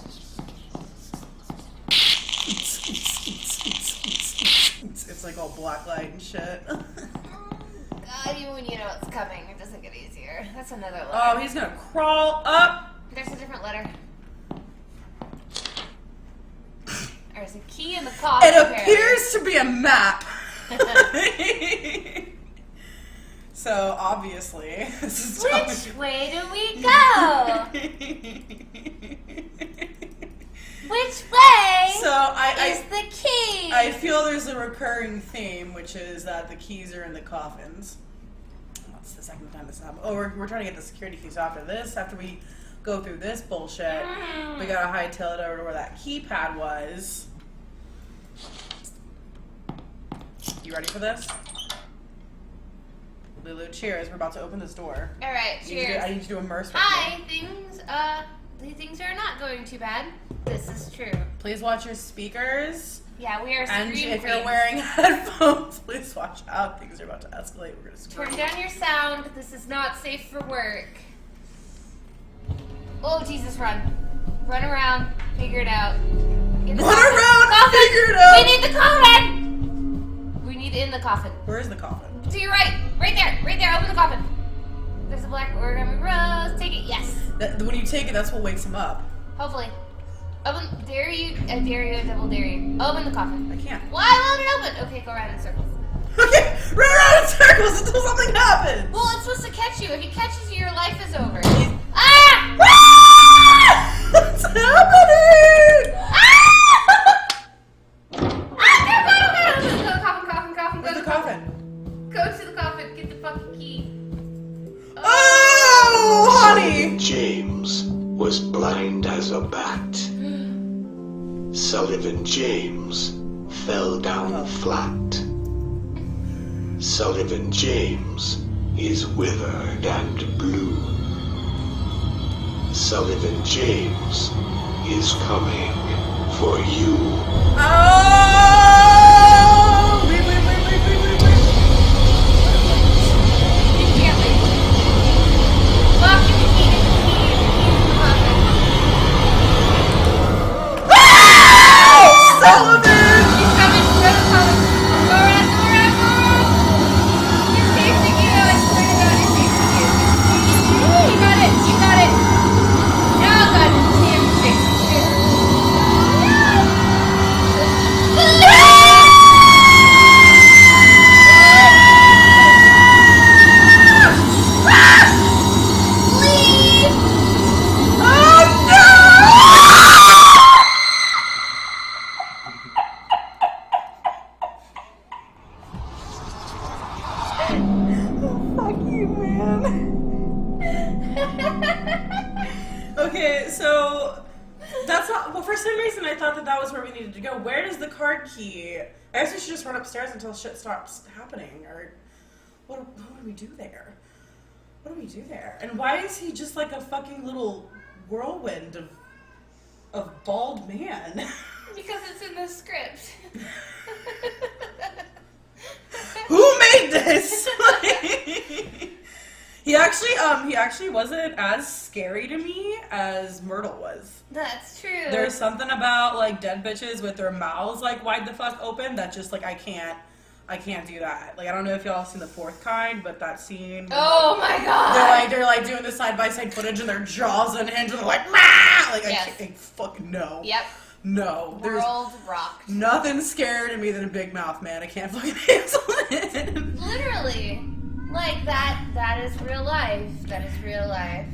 It's like all black light and shit. God, even when you know it's coming, it doesn't get easier. That's another letter. Oh, he's gonna crawl up. There's a different letter. There's a key in the coffin. It appears to be a map. So obviously, this is Which way do we go? Which way So is the key? I feel there's a recurring theme, which is that the keys are in the coffins. That's the second time this happened. Oh, we're trying to get the security keys after this. After we go through this bullshit, we gotta hightail it over to where that keypad was. You ready for this? Lulu, cheers. We're about to open this door. All right, cheers. I need you to immerse with Hi, me. things are not going too bad. This is true. Please watch your speakers. Yeah, we are And scream if you're queens. wearing headphones, please watch out. Things are about to escalate. We're gonna scream. Turn down your sound. This is not safe for work. Oh, Jesus, run. Run around. Figure it out. In the Run coffin. around, Coffin. figure it out. We need the coffin. We need it in the coffin. Where is the coffin? To your right. Right there. Right there. Open the coffin. There's a black origami rose. Take it. Yes. When you take it, that's what wakes him up. Hopefully. Open. Dare you. I dare you. I double dare you. Open the coffin. I can't. Why won't it open? Okay, go around in circles. Okay, run around in circles until something happens. Well, it's supposed to catch you. If it catches you, your life is over. Ah! What's happening? Where's the coffin? Go to the coffin. Get the fucking key. Oh, honey. James was blind as a bat. Sullivan James fell down flat. Sullivan James is withered and blue. Sullivan James is coming for you. Oh! Wait. You can't leave. Lock the key. The key in the coffin. Sullivan! He's coming. Go to the coffin. Go around. You're chasing you. I swear to God, you're chasing you. You got it. You got it. Oh, God. Damn, you're chasing you. Leave! Oh no! Fuck you, man. Okay, so that's not. Well, for some reason, I thought that was where we needed to go. Where is the card key? I guess we should just run upstairs until shit stops happening. Or what do we do there? What do we do there? And why is he just like a fucking little whirlwind of bald man? Because it's in the script. Who made this? He actually wasn't as scary to me as Myrtle was. That's true. There's something about like dead bitches with their mouths like wide the fuck open that just like I can't do that. Like I don't know if y'all seen The Fourth Kind, but that scene. Oh my God. They're like doing the side by side footage and their jaws unhinged and they're like, "Mah!" Like Yes. I fucking no. Yep. No. There's World rocked. nothing scarier to me than a big mouth, man. I can't fucking handle it. Literally. Like that is real life. That is real life.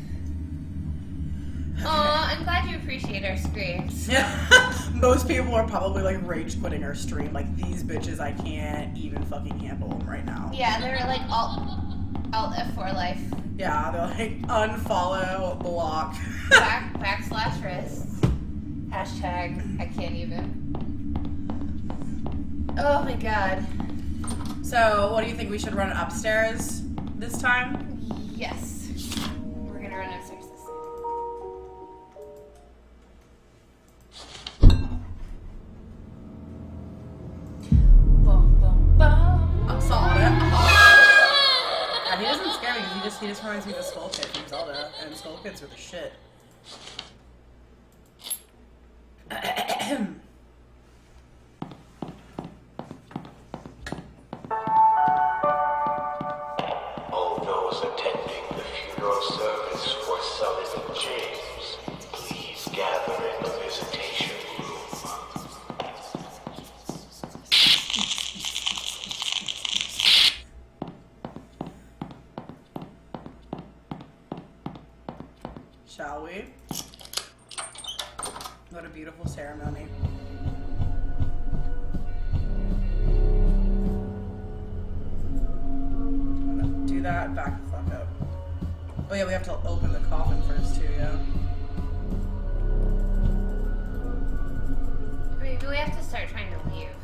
Aw, I'm glad you appreciate our screams. Yeah. Most people are probably like rage quitting our stream. Like these bitches, I can't even fucking handle them right now. Yeah, they're like all. Alt F4 life. Yeah, they're like, unfollow, block. Backslash wrists. Hashtag, I can't even. Oh my god. So, what do you think? We should run it upstairs this time? Yes. We're gonna run upstairs this time. Boom, boom, boom. I'm solid. Yeah, he doesn't scare me because he just reminds me of the Skull Kid from Zelda, and Skull Kids are the shit. All those attending the funeral service for Sullivan James, please gather in the visitation room. Shall we? What a beautiful ceremony. I'm gonna do that, back the fuck up. Oh yeah, we have to open the coffin first too, yeah. Maybe we have to start trying to leave.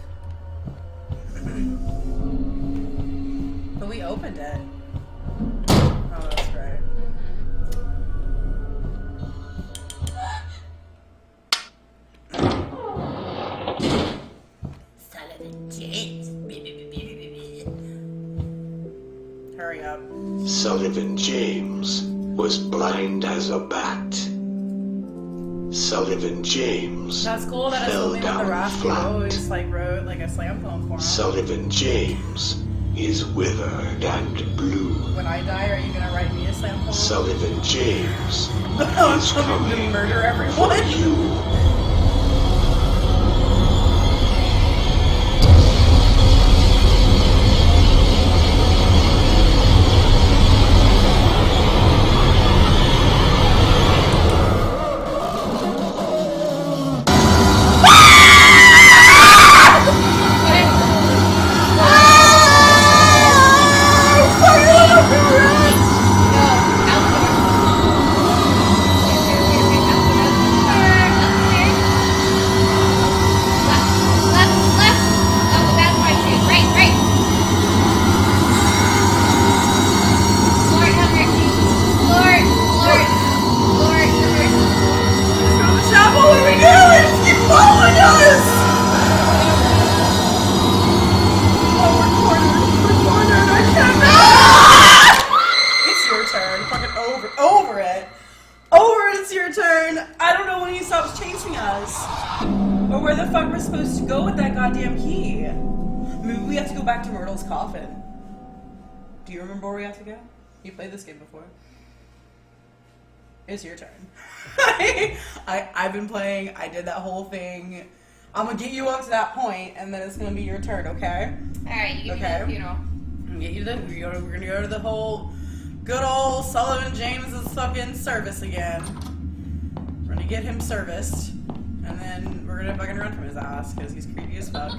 But we opened it. Oh, that's right. Sullivan James. Hurry up. Sullivan James was blind as a bat. Sullivan James That's cool that it's fell only with the down rasp. You flat. always like wrote like a slam poem for him. Sullivan James is withered and blue. When I die, are you gonna write me a slam poem? Sullivan James I'm is coming to coming murder everyone. for you. Chapel, where we go? It's keep following us! Oh, we're cornered, I can't. It's your turn. Fucking over it. Over it, it's your turn. I don't know when he stops chasing us. Or where the fuck we're supposed to go with that goddamn key. Maybe we have to go back to Myrtle's coffin. Do you remember where we have to go? You played this game before. It's your turn. I've been playing. I did that whole thing. I'm gonna get you up to that point, and then it's gonna be your turn. Okay? Alright, you give me the funeral. I'm gonna get you to. We're gonna go to the whole good old Sullivan James's fucking service again. We're gonna get him serviced, and then we're gonna fucking run from his ass because he's creepy as fuck.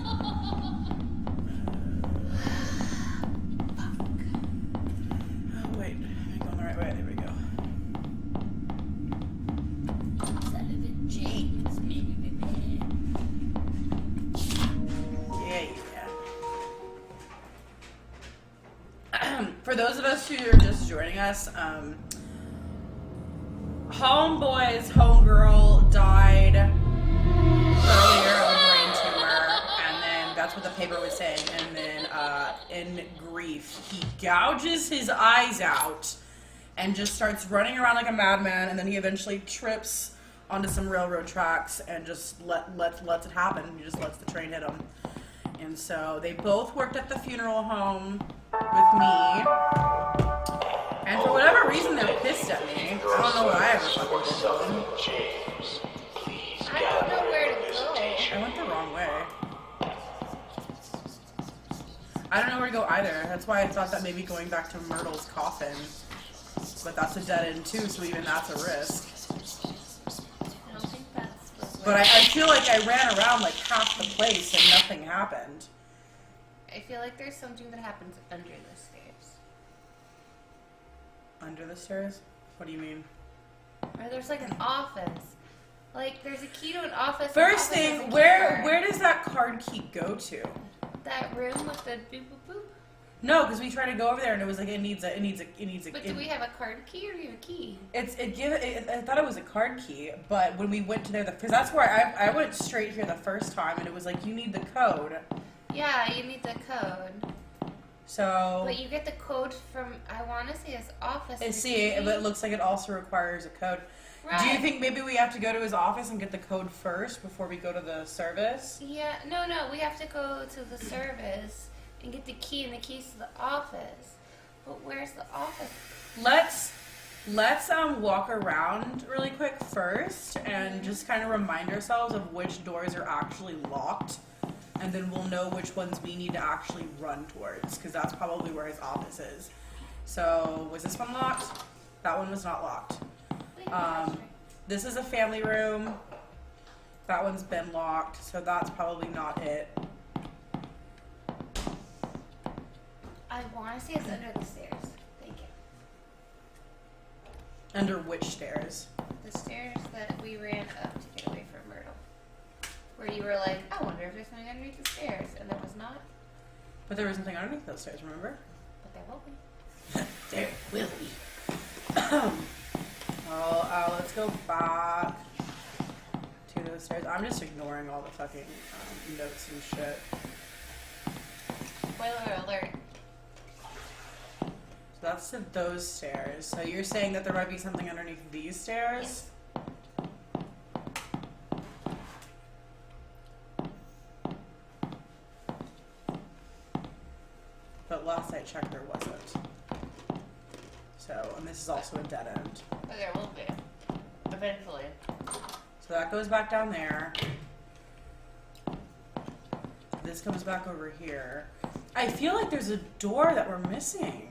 Oh wait, am I going the right way? There we go. Sullivan James. Yeah. For those of us who are just joining us, Homeboy's homegirl died earlier of a brain tumor, and then that's what the paper was saying. And then, in grief, he gouges his eyes out and just starts running around like a madman. And then he eventually trips onto some railroad tracks and just lets it happen. He just lets the train hit him. And so they both worked at the funeral home with me. And for whatever reason, they're pissed at me. I don't know what I ever fucking did to them. James, please I don't know gather where in to the go. visitation. I went the wrong way. I don't know where to go either. That's why I thought that maybe going back to Myrtle's coffin. But that's a dead end too, so even that's a risk. I don't think that's the But way. I feel like I ran around like half the place and nothing happened. I feel like there's something that happens under the stairs. Under the stairs? What do you mean? Or there's like an office. Like there's a key to an office. First an office has a thing, key where card. does that card key go to? That room with the boop boop boop. No, because we tried to go over there and it was like it needs a. But do we have a card key or do we have a key? I thought it was a card key, but when we went to there, because that's where I went straight here the first time, and it was like you need the code. Yeah, you need the code. So. But you get the code from I want to say his office. See, but it looks like it also requires a code. Right. Do you think maybe we have to go to his office and get the code first before we go to the service? Yeah, no, we have to go to the service and get the key and the keys to the office. But where's the office? Let's walk around really quick first and just kind of remind ourselves of which doors are actually locked, and then we'll know which ones we need to actually run towards, because that's probably where his office is. So, was this one locked? That one was not locked. This is a family room. That one's been locked, so that's probably not it. I want to say it's under the stairs. Thank you. Under which stairs? The stairs that we ran up to get away from Myrtle. Where you were like, I wonder if there's something underneath the stairs. And there was not. But there was something underneath those stairs, remember? But there will be. There will be. Let's go back to those stairs. I'm just ignoring all the fucking notes and shit. Spoiler alert. So that's to those stairs. So you're saying that there might be something underneath these stairs? Yes. But last I checked, there wasn't. So, and this is also a dead end. But there will be. Eventually. So that goes back down there. This comes back over here. I feel like there's a door that we're missing.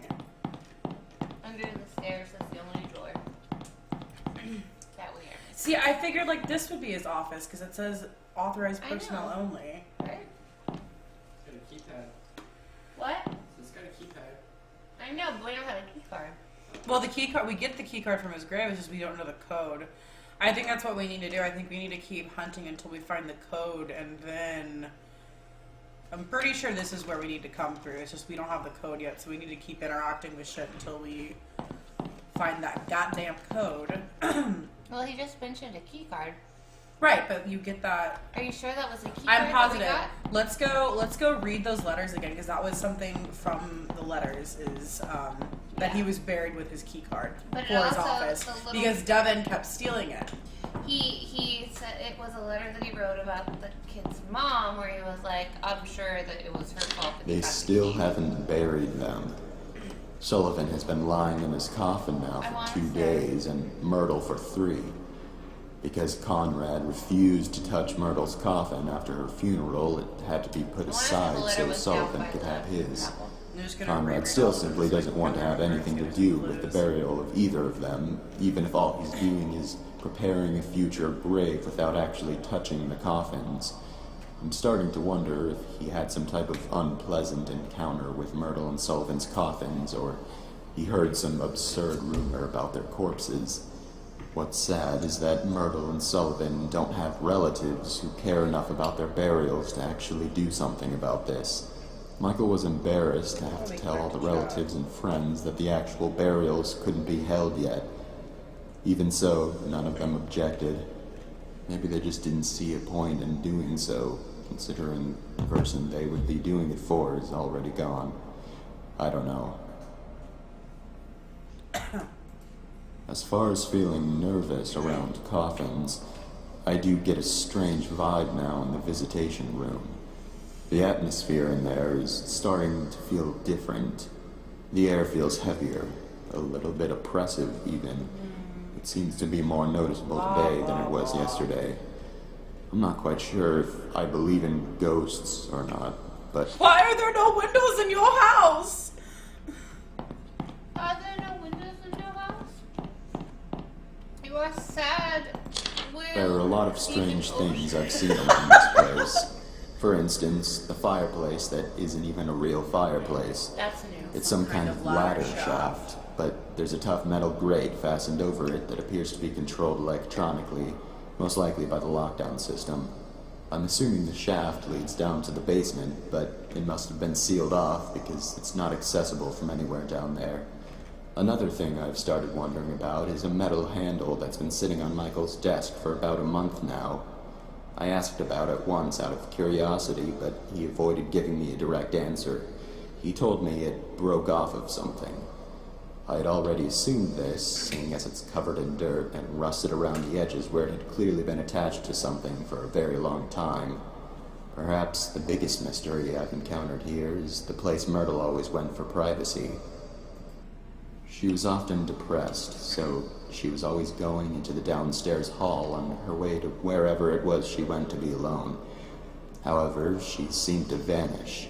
Under the stairs is the only door that we are missing. See, I figured like this would be his office because it says authorized I personnel know. only. Right? It's got a keypad. What? It's got a keypad. I know, but we don't have a key card. Well, the key card, we get the key card from his grave, it's just we don't know the code. I think that's what we need to do. I think we need to keep hunting until we find the code, and then I'm pretty sure this is where we need to come through. It's just we don't have the code yet, so we need to keep interacting with shit until we find that goddamn code. Well, he just mentioned a key card. Right, but you get that. Are you sure that was a key I'm card positive. that Let's go read those letters again, because that was something from the letters is that he was buried with his key card But for his also office the little- because Devin kept stealing it. we got? He said it was a letter that he wrote about the kid's mom, where he was like, I'm sure that it was her fault that he They got the still key. haven't buried them. Sullivan has been lying in his coffin now I wanna for 2 say- days and Myrtle for 3. Because Conrad refused to touch Myrtle's coffin after her funeral, it had to be put I wonder if the aside letter so was Sullivan down could by have the his. apple. I'm just gonna Conrad reread still all simply this. doesn't want to have anything to do with the burial of either of them, even if all he's doing is preparing a future grave without actually touching the coffins. I'm starting to wonder if he had some type of unpleasant encounter with Myrtle and Sullivan's coffins, or he heard some absurd rumor about their corpses. What's sad is that Myrtle and Sullivan don't have relatives who care enough about their burials to actually do something about this. Michael was embarrassed to have to tell all the relatives and friends that the actual burials couldn't be held yet. Even so, none of them objected. Maybe they just didn't see a point in doing so, considering the person they would be doing it for is already gone. I don't know. As far as feeling nervous around coffins, I do get a strange vibe now in the visitation room. The atmosphere in there is starting to feel different. The air feels heavier, a little bit oppressive even. It seems to be more noticeable today than it was yesterday. I'm not quite sure if I believe in ghosts or not, but Why are there no windows in your house? Are there no windows in your house? You are sad. Will there are a lot of you strange ocean? things I've seen around this place. For instance, the fireplace that isn't even a real fireplace. That's new. It's some kind of ladder shaft, but there's a tough metal grate fastened over it that appears to be controlled electronically, most likely by the lockdown system. I'm assuming the shaft leads down to the basement, but it must have been sealed off because it's not accessible from anywhere down there. Another thing I've started wondering about is a metal handle that's been sitting on Michael's desk for about a month now. I asked about it once out of curiosity, but he avoided giving me a direct answer. He told me it broke off of something. I had already assumed this, seeing as it's covered in dirt and rusted around the edges where it had clearly been attached to something for a very long time. Perhaps the biggest mystery I've encountered here is the place Myrtle always went for privacy. She was often depressed, so she was always going into the downstairs hall on her way to wherever it was she went to be alone. However, she seemed to vanish.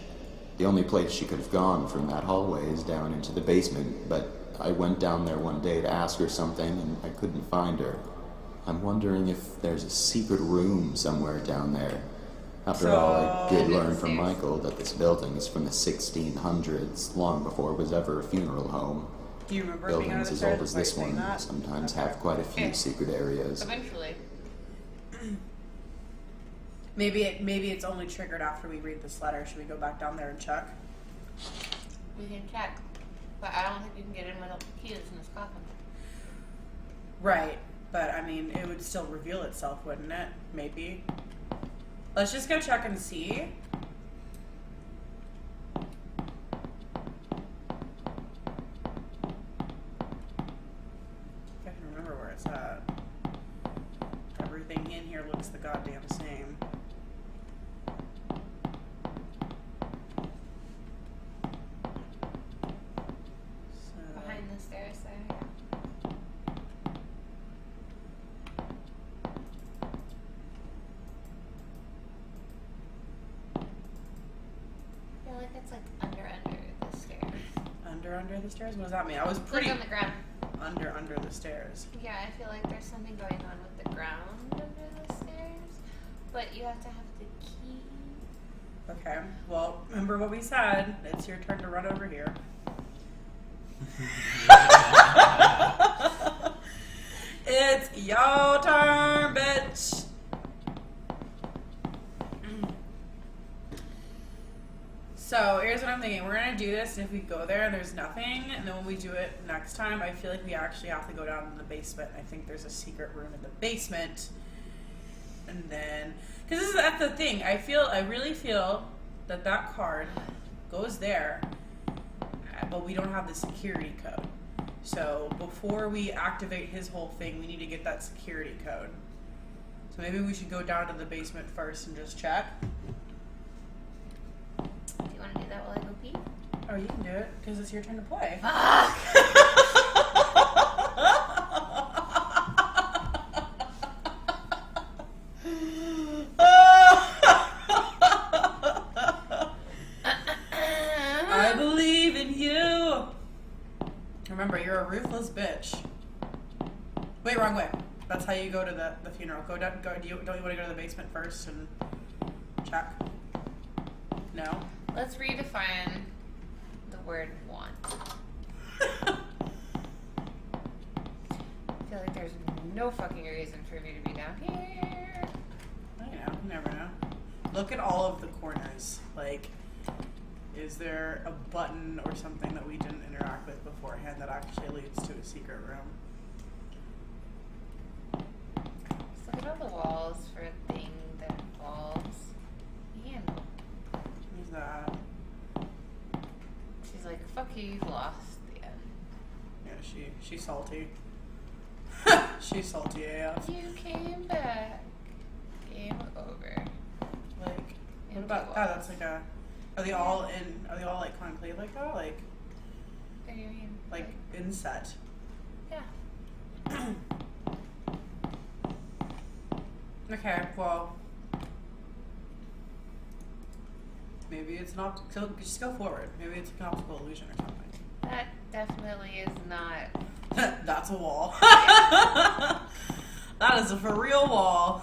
The only place she could have gone from that hallway is down into the basement, but I went down there one day to ask her something and I couldn't find her. I'm wondering if there's a secret room somewhere down there. After all, I did learn from Michael that this building is from the 1600s, long before it was ever a funeral home. Do you remember being Buildings under the as stairs old as this saying one that? sometimes have quite a few secret areas. Eventually. Maybe it's only triggered after we read this letter. Should we go back down there and check? We can check. But I don't think you can get in without the keys in this coffin. Right, but I mean, it would still reveal itself, wouldn't it? Maybe. Let's just go check and see. If I can remember where it's at. Everything in here looks the goddamn same. Behind the stairs there, yeah. I feel like it's like under the stairs. Under the stairs? What does that mean? I was pretty Look on the ground. under the stairs. Yeah, I feel like there's something going on with the ground under the stairs. But you have to have the key. Okay, well, remember what we said. It's your turn to run over here. It's your turn, bitch. So here's what I'm thinking. We're gonna do this, and if we go there and there's nothing, and then when we do it next time, I feel like we actually have to go down to the basement. I think there's a secret room in the basement, and then because that's the thing. I really feel that card goes there, but we don't have the security code. So before we activate his whole thing, we need to get that security code. So maybe we should go down to the basement first and just check. Do you want to do that while I go pee? Oh, you can do it, because it's your turn to play. I believe in you. Remember, you're a ruthless bitch. Wait, wrong way. That's how you go to the funeral. Go down. Don't you want to go to the basement first and check? No. Let's redefine the word want. I feel like there's no fucking reason for me to be down here. I know. You never know. Look at all of the corners. Like, is there a button or something that we didn't interact with beforehand that actually leads to a secret room? Just look at all the walls for a thing that involves handle. Who's that? She's like, fuck you, you've lost the end. Yeah, she's salty. She's salty AF. You came back. Game over. Like, what Empty about that? walls. That's like a. Are they all like conclave like that? What do you mean? Like inset? Yeah. Okay, well, maybe it's an so just go forward. Maybe it's an optical illusion or something. That definitely is not. That's a wall. That is a for real wall.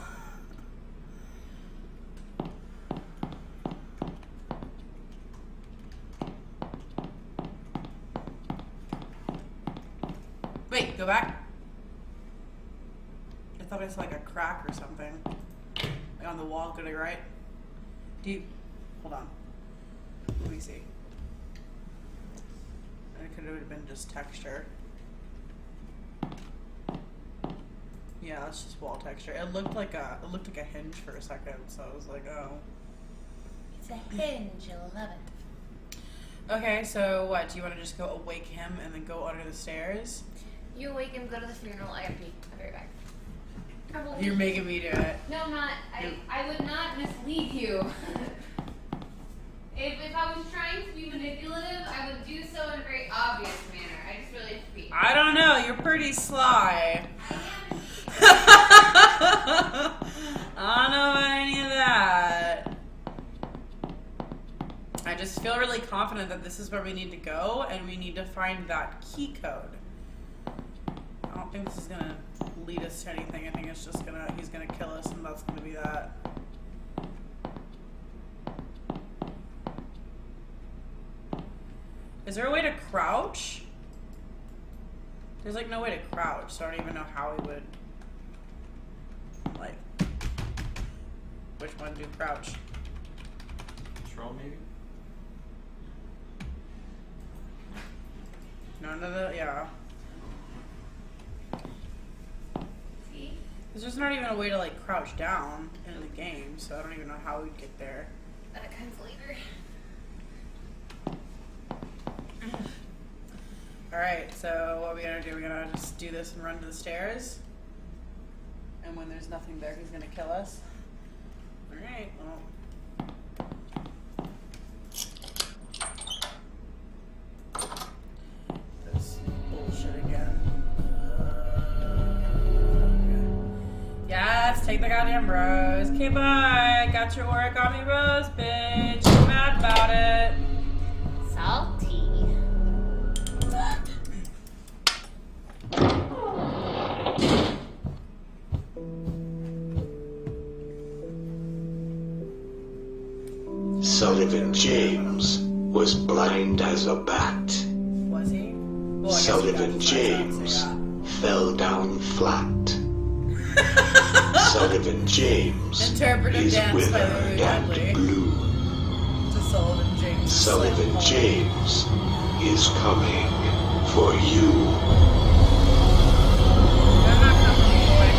Wait, go back. I thought I saw like a crack or something. Like on the wall, go to the right. Hold on. Let me see. It could have been just texture. Yeah, that's just wall texture. It looked like a hinge for a second, so I was like, oh. It's a hinge, you'll love it. Okay, so what? Do you want to just go awake him and then go under the stairs? You awake him, go to the funeral. I gotta pee. I'll be right back. You're making me do it. No, I'm not. I would not mislead you. If I was trying to be manipulative, I would do so in a very obvious manner. I just really have to pee. I don't know. You're pretty sly. I don't know about any of that. I just feel really confident that this is where we need to go, and we need to find that key code. I don't think this is gonna lead us to anything. I think it's just he's gonna kill us, and that's gonna be that. Is there a way to crouch? There's like no way to crouch, so I don't even know how we would, like, which one do crouch? Control maybe? None of the, yeah. See? There's just not even a way to like crouch down in the game, so I don't even know how we'd get there. That comes later. Alright, so what are we gonna do? We're gonna just do this and run to the stairs? And when there's nothing there, he's gonna kill us? Alright, well. This bullshit again. Yes, take the goddamn rose. Okay, bye. Got your origami rose, bitch. I'm mad about it. Salty. Sullivan James was blind as a bat. Was he? Well, I guess he Sullivan got James so fell down flat. Sullivan James Interpretive is dance by Lulu withered and Dudley. blue. To Sullivan James. Sullivan James is coming for you. I'm not coming, boy.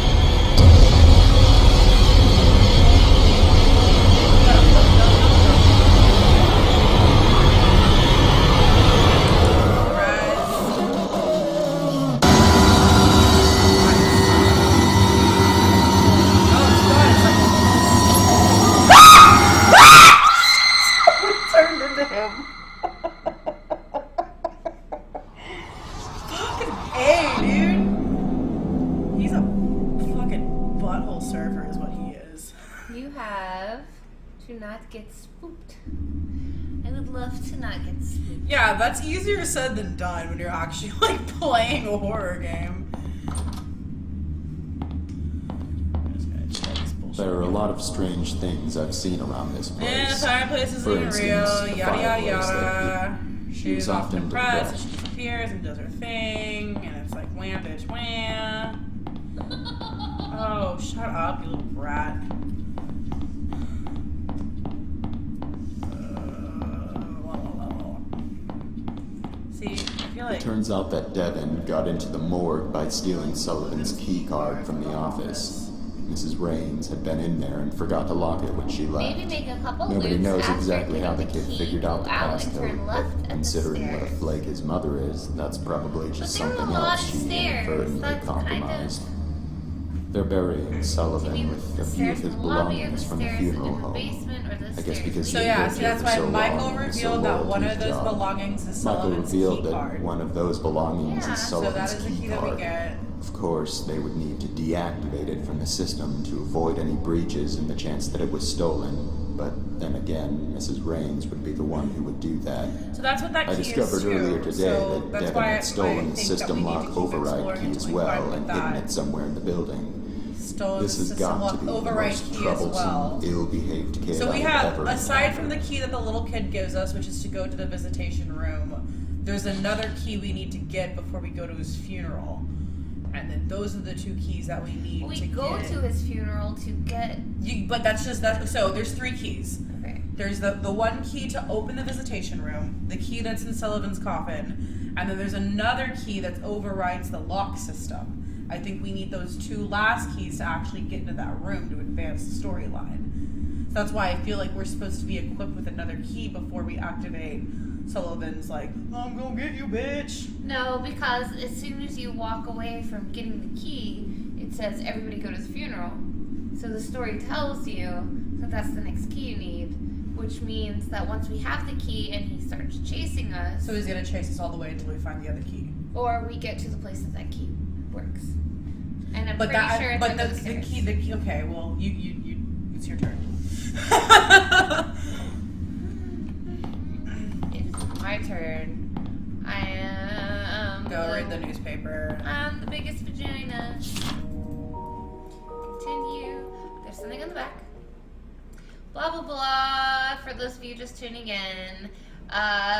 Turned into him. Fucking A, dude. He's a fucking butthole surfer is what he is. You have to not get spooked. I would love to not get spooked. Yeah, that's easier said than done when you're actually like playing a horror game. I'm just gonna check this bullshit. There are a lot of strange things I've seen around this place. And the fireplace isn't For even instance, real, the yada yada fireplace yada. that She's often depressed, and depressed. she disappears and does her thing, and it's like wham bitch wham. Oh, shut up, you little brat. See, I feel like It turns out that Devin got into the morgue by stealing Sullivan's key card from the office. Mrs. Raines had been in there and forgot to lock it when she left. Maybe make a couple Nobody loops knows after exactly how the putting kid key, figured out the go out and passcode, turn left but at the considering what a stairs. flake his mother is, that's probably just But there were something a lot else of she stairs. inadvertently That's kind of- compromised. They're burying Sullivan Maybe with the a few stairs of in his the lobby or the belongings from the stairs funeral in the home. basement or the I guess stairs. because so he yeah, lived see here that's for why so Michael long and was so revealed that loyal one to of his those job. belongings is Michael Sullivan's revealed key that card. one of those belongings Yeah, is so So that Sullivan's is the key key that we card. get. Of course, they would need to deactivate it from the system to avoid any breaches and the chance that it was stolen. But then again, Mrs. Raines would be the one who would do that. So that's what that key I discovered is too. earlier today So that that's Devin why had I stolen think the that system we need to lock keep override exploring key as until we find well what and hidden that it somewhere in the building. stolen This has system got to lock be the override most key as troublesome, well. ill-behaved kid So we I have have, ever aside from encountered. the key that the little kid gives us, which is to go to the visitation room, There's another key we need to get before we go to his funeral. And then those are the 2 keys that we need to We get. go to his funeral to get... But that's just that. So there's 3 keys. Okay. There's the 1 key to open the visitation room, the key that's in Sullivan's coffin, and then there's another key that overrides the lock system. I think we need those 2 last keys to actually get into that room to advance the storyline. So that's why I feel like we're supposed to be equipped with another key before we activate Sullivan's like, I'm gonna get you, bitch. No, because as soon as you walk away from getting the key, it says everybody go to his funeral. So the story tells you that that's the next key you need, which means that once we have the key and he starts chasing us, So he's gonna chase us all the way until we find the other key. or we get to the place that key works. And I'm But pretty that, sure it's but under the stairs. key. Okay, well, you, it's your turn. It's my turn. I am. Go read the newspaper. I'm the biggest vagina. Continue. There's something on the back. Blah blah blah. For those of you just tuning in,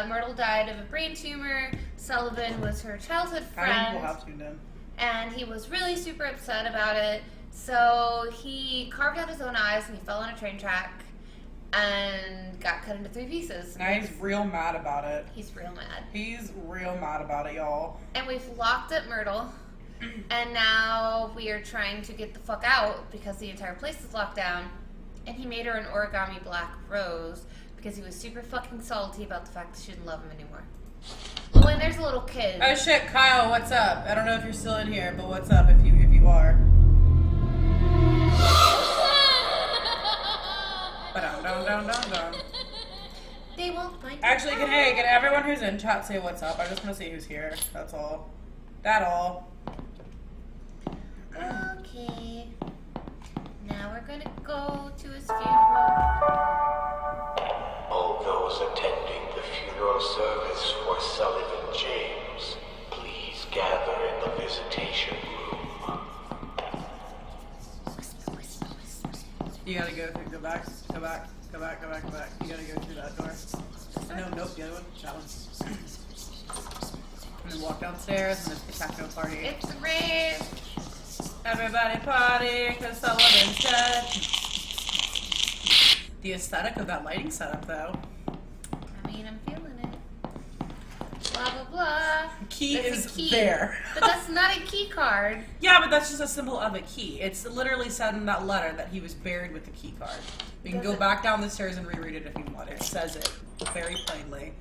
Myrtle died of a brain tumor. Sullivan was her childhood I think we'll friend, have to then. and he was really super upset about it. So he carved out his own eyes and he fell on a train track and got cut into 3 pieces. Now he's real mad about it. He's real mad. He's real mad about it, y'all. And we've locked up Myrtle, and now we are trying to get the fuck out because the entire place is locked down. And he made her an origami black rose because he was super fucking salty about the fact that she didn't love him anymore. Oh, and there's a little kid. Oh shit, Kyle, what's up? I don't know if you're still in here, but what's up if you are? Ba-dum-dum-dum-dum-dum. They won't find Actually, can everyone who's in chat say what's up? I just want to see who's here. That's all. That all. Okay. Now we're gonna go to his funeral. All those attending the funeral service for Sullivan James, please gather in the visitation room. You gotta go back. You gotta go through that door. No, nope, the other one. That one. And then walk downstairs and there's the techno party. It's a rave. Everybody party, cause Sullivan's dead. The aesthetic of that lighting setup, though. I mean, I'm feeling it. Blah blah blah. Key There's is a key. there. But that's not a key card. Yeah, but that's just a symbol of a key. It's literally said in that letter that he was buried with the key card. You can go back down the stairs and reread it if you want. It says it very plainly.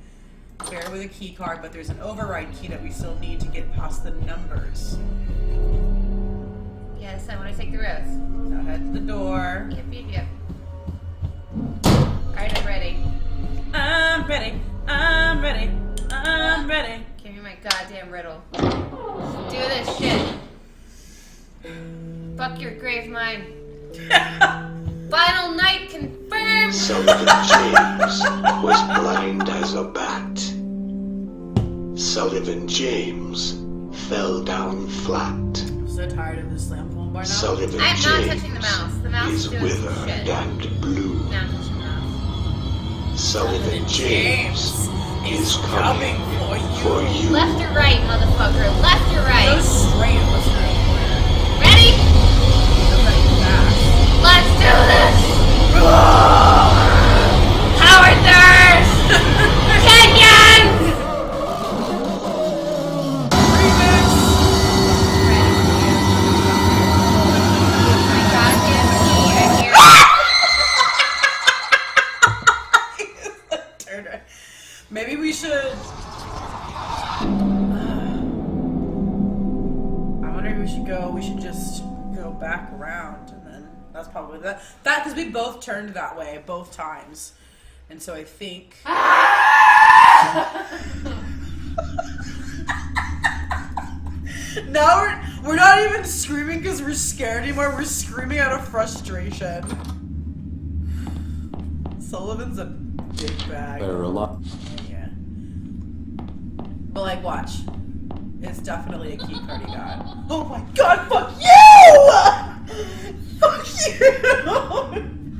Buried with a key card, but there's an override key that we still need to get past the numbers. Yes, I want to take the rose. Now head to the door. Yep. Alright, I'm ready. I'm ready. Give me my goddamn riddle. Let's do this shit. Fuck your grave mine. Final night confirmed! Sullivan James was blind as a bat. Sullivan James fell down flat. I'm so tired of this lamp phone by now. Sullivan I'm not James touching the mouse. The mouse is is doing some withered shit. and blue. Now I'm touching the mouse. Sullivan James is coming for you. Left or right, motherfucker? Left or Go right? straight. What's your Ready? fast? Let's do this! Howard Thirst! Kenyans! My goddamn key right here. Turn right. Maybe we should. I wonder if we should go. We should just go back around, and then that's probably that. That because we both turned that way both times, and so I think. Now we're not even screaming because we're scared anymore. We're screaming out of frustration. Sullivan's a big bag. There are a lot. Yeah. But like, watch. It's definitely a key card he got. Oh my god, fuck you! Fuck you!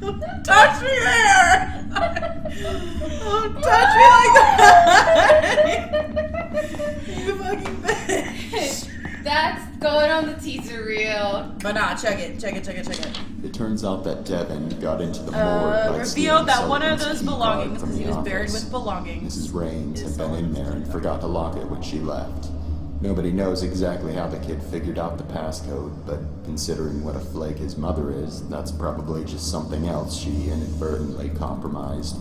Don't touch me there! Don't touch me like that! But nah, check it. It turns out that Devin got into the morgue by Revealed that stealing one of Sullivan's those key card belongings, from because he the was buried office. with belongings. Mrs. Raines had been in there and forgot to lock it when she left. Nobody knows exactly how the kid figured out the passcode, but considering what a flake his mother is, that's probably just something else she inadvertently compromised.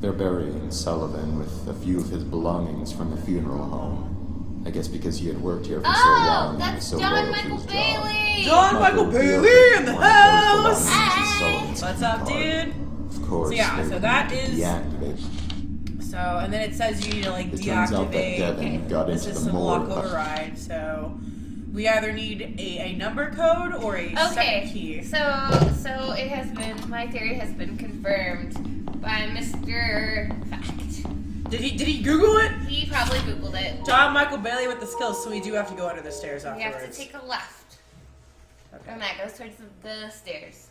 They're burying Sullivan with a few of his belongings from the funeral home. I guess because he had worked here for so long and was That's so John loyal to Michael his job. Bailey! John Michael Bailey in the house! What's up, dude? Of course, So yeah, they so would that need to is- deactivate. So, and then it says you need to like It turns out that deactivate Devin got the into the system lock morgue. override. So we either need a number code or a second key. So it has been, my theory has been confirmed by Mr. Fact. Did he Google it? He probably Googled it. John Michael Bailey with the skills, so we do have to go under the stairs We afterwards. have to take a left. Okay. And that goes towards the stairs.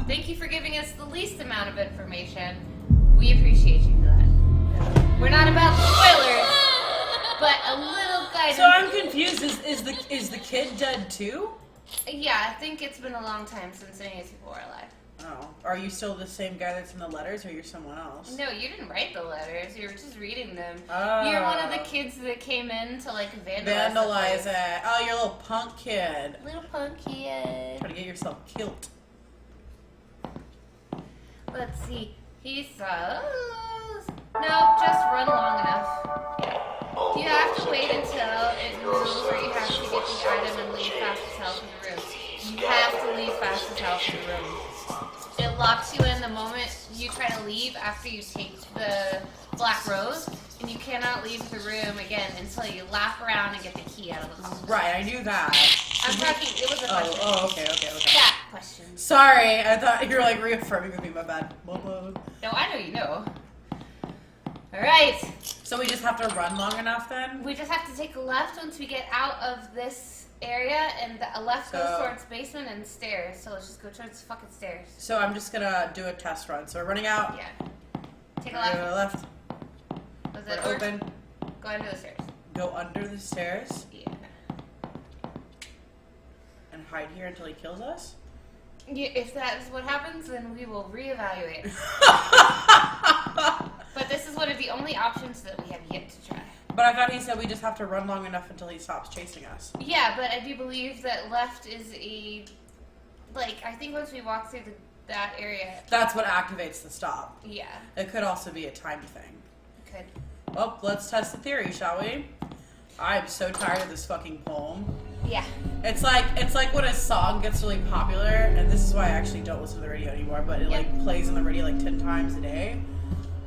Thank you for giving us the least amount of information. We appreciate you for that. We're not about spoilers, but a little guidance. So I'm confused. Is the kid dead too? Yeah, I think it's been a long time since any of these people were alive. Oh, are you still the same guy that's in the letters, or you're someone else? No, you didn't write the letters. You were just reading them. Oh. You're one of the kids that came in to like vandalize Vandalize the it. Oh, you're a little punk kid. place. Little punk kid. Trying to get yourself killed. Let's see. He says, no, just run long enough. You have to wait until it moves, or you have to get the item and leave fast as hell from the room. You have to leave fast as hell from the room. It locks you in the moment you try to leave after you take the black rose, and you cannot leave the room again until you lap around and get the key out of the box. Right, I knew that. I'm talking, it was a question. Oh, okay. That question. Sorry, I thought you were like reaffirming with me. My bad. No, I know you know. Alright. So we just have to run long enough then? We just have to take a left once we get out of this area, and a left goes towards basement and stairs. So let's just go towards the fucking stairs. So I'm just gonna do a test run. So we're running out. Yeah. Take a Go left. left. Was it We're open. Go under the stairs. Go under the stairs Yeah. and hide here until he kills us. Yeah, if that is what happens, then we will reevaluate. But this is one of the only options that we have yet to try. But I thought he said we just have to run long enough until he stops chasing us. Yeah, but I do believe that left is I think once we walk through that area. That's what activates the stop. Yeah, It could also be a time thing. could. Well, let's test the theory, shall we? I'm so tired of this fucking poem. Yeah. It's like when a song gets really popular, and this is why I actually don't listen to the radio anymore, but it like plays on the radio like 10 times a day,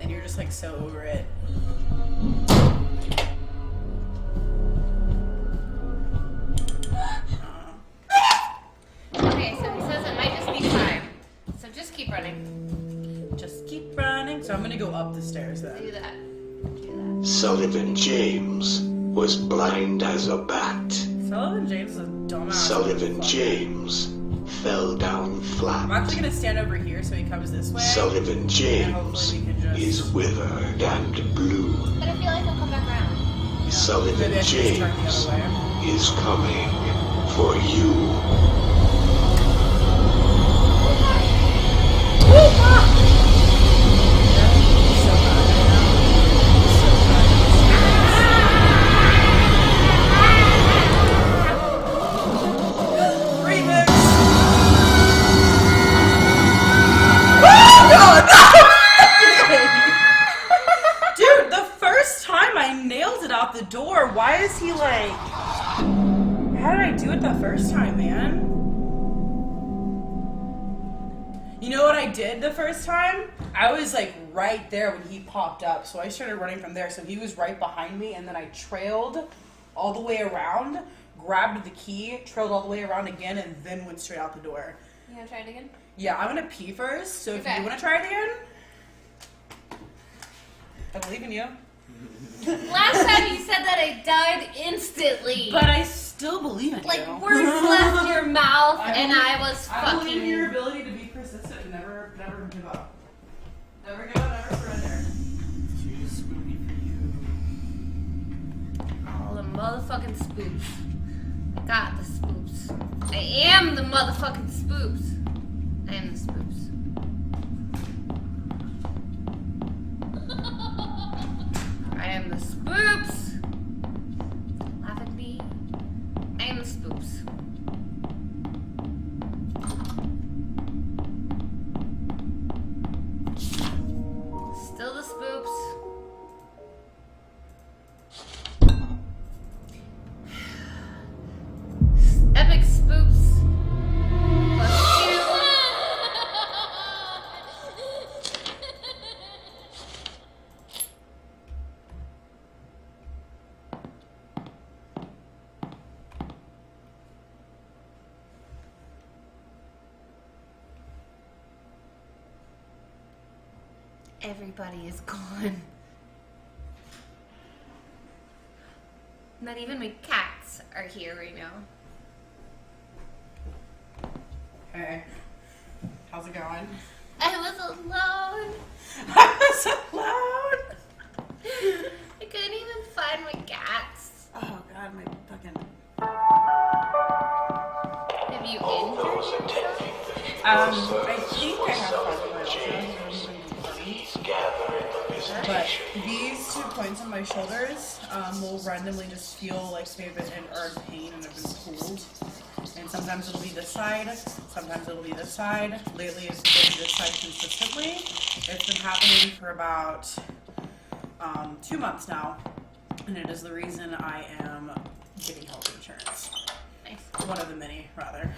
and you're just like so over it. Okay, so he says it might just be time. So just keep running. Just keep running. So I'm gonna go up the stairs Do then. that. Do that. Sullivan James was blind as a bat. Sullivan James is a dumbass. Sullivan Fuck. James fell down I'm flat. actually gonna stand over here so he comes this way. Sullivan and James hopefully we can just... is withered and blue. But I feel like he'll come back around. Sullivan Maybe I should just turn the James other way. is coming for you. Remix! Oh god! Dude, the first time I nailed it out the door. Why is he like... How did I do it the first time, man? You know what I did the first time? I was like right there when he popped up, so I started running from there. So he was right behind me, and then I trailed all the way around, grabbed the key, trailed all the way around again, and then went straight out the door. You gonna try it again? Yeah, I'm gonna pee first, so if Okay. you wanna try it again, I believe in you. Last time you said that I died instantly. But I still believe in like you. words left your mouth, I and believe- I was I believe in your fucking. ability to be persistent and never give up. Never give up, never surrender. Too spooky for you. All the motherfucking spooks. I got the spooks. I am the motherfucking spoops. I am the spoops. I am the spoops. Laugh at me. I am the spoops. Still the spoops. Epic spoops. Plus 2. Everybody is gone. Not even my cats are here right now. Hey, how's it going? I was alone. I was alone. I couldn't even find my cats. Oh god, my fucking. Have you All injured those yourself? attending the funeral I service think for I have Sullivan found my James, please gather in the But visitation these 2 points on my shoulders will randomly just feel like they've been in pain and have been pulled. And sometimes it'll be this side, sometimes it'll be this side. Lately it's been this side consistently. It's been happening for about 2 months now. And it is the reason I am getting health insurance. Nice. One of the many, rather.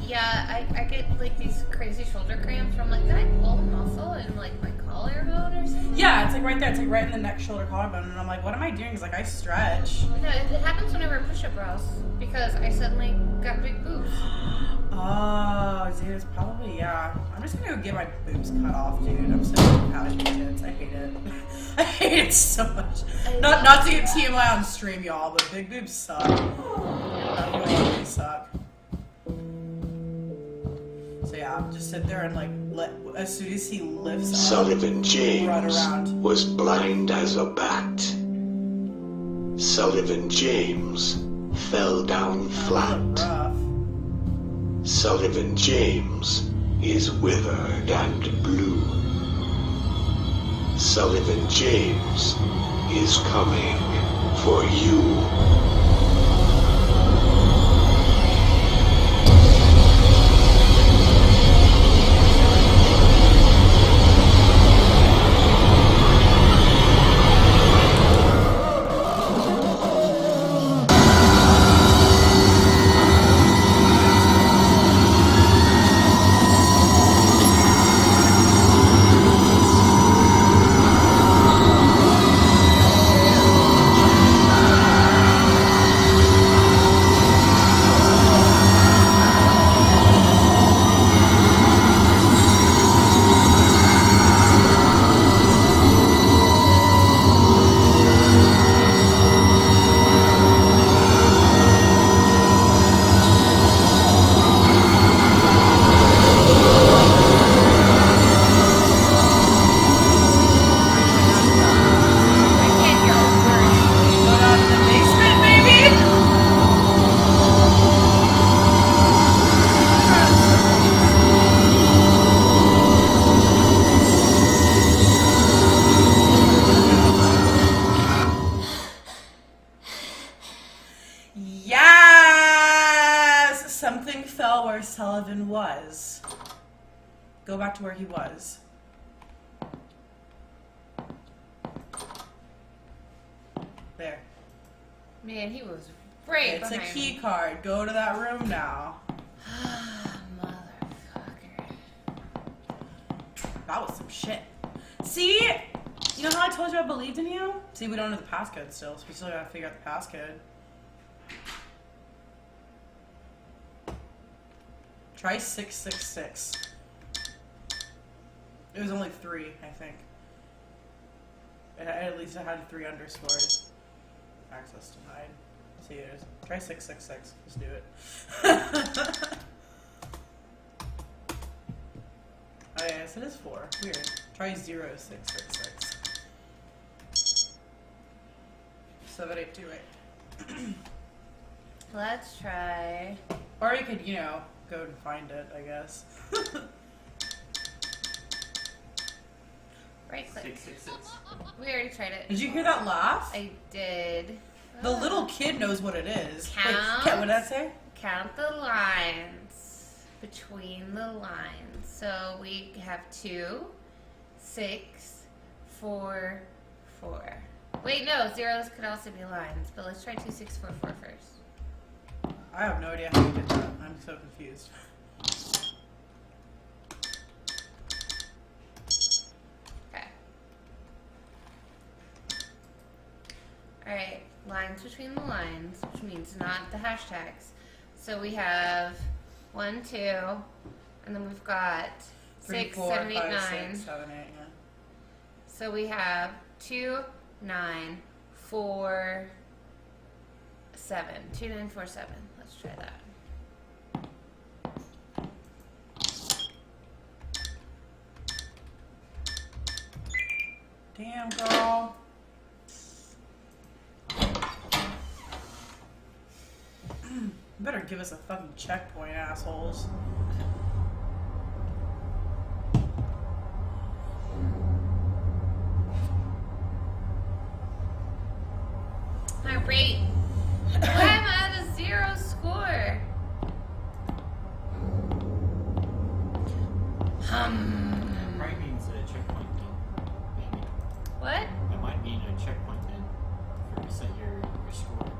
Yeah, I get like these crazy shoulder cramps from like, did I pull a muscle in like my collarbone or something? Yeah, it's like right there. It's like right in the neck, shoulder, collarbone. And I'm like, what am I doing? It's like I stretch. No, it happens whenever I push up bras because I suddenly got big boobs. Oh, dude, it's probably, yeah. I'm just gonna go get my boobs cut off, dude. I'm so sick of having tits. I hate it. I hate it so much. Not to get TMI on stream, y'all, but big boobs suck. They suck. So yeah, just sit there and like as soon as he lifts up, Sullivan run James around. was blind as a bat. Sullivan James fell down Look flat. rough. Sullivan James is withered and blue. Sullivan James is coming for you. Where Sullivan was. Go back to where he was. There. Man, he was right It's a behind key me. card. Go to that room now. Motherfucker. That was some shit. See? You know how I told you I believed in you? See, we don't know the passcode still, so we still gotta figure out the passcode. Try 666. It was only 3, I think. At least it had 3 underscores. Access denied. See, it is. Try 666. Just do it. Oh yeah, yes, it is 4. Weird. Try 0666. 7828. Let's try Or you could, you know, go and find it, I guess. Right click. 666. We already tried it. Did you hear that laugh? I did. The little kid knows what it is. Count. Wait, what did that say? Count the lines between the lines. So we have 2, 6, 4, 4. Wait, no, zeros could also be lines, but let's try 2, 6, 4, 4 first. I have no idea how you did that. I'm so confused. Okay. Alright, lines between the lines, which means not the hashtags. So we have 1, 2, and then we've got 3, 6, 4, 7, 8, 5, 9. 6, 7, 8, yeah. So we have 2, 9, 4, 7. 2, 9, 4, 7. Let's try that. Damn, girl. You better give us a fucking checkpoint, assholes. My rate. Why am I at a 0 score? That probably means a checkpoint then. Maybe. What? That might mean a checkpoint then. For reset your score.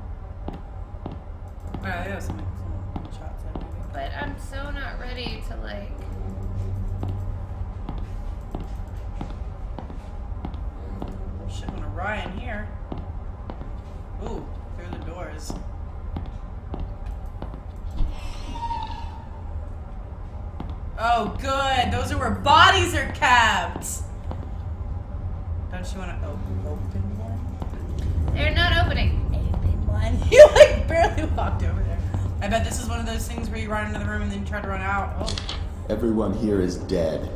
Alright, yeah, someone in the chat said maybe. But I'm so not ready to like. Shit went awry in here. Ooh, through the doors. Oh, good. Those are where bodies are kept. Don't you want to open one? They're not opening. Open one. You like barely walked over there. I bet this is one of those things where you run into the room and then you try to run out. Oh, Everyone here is dead.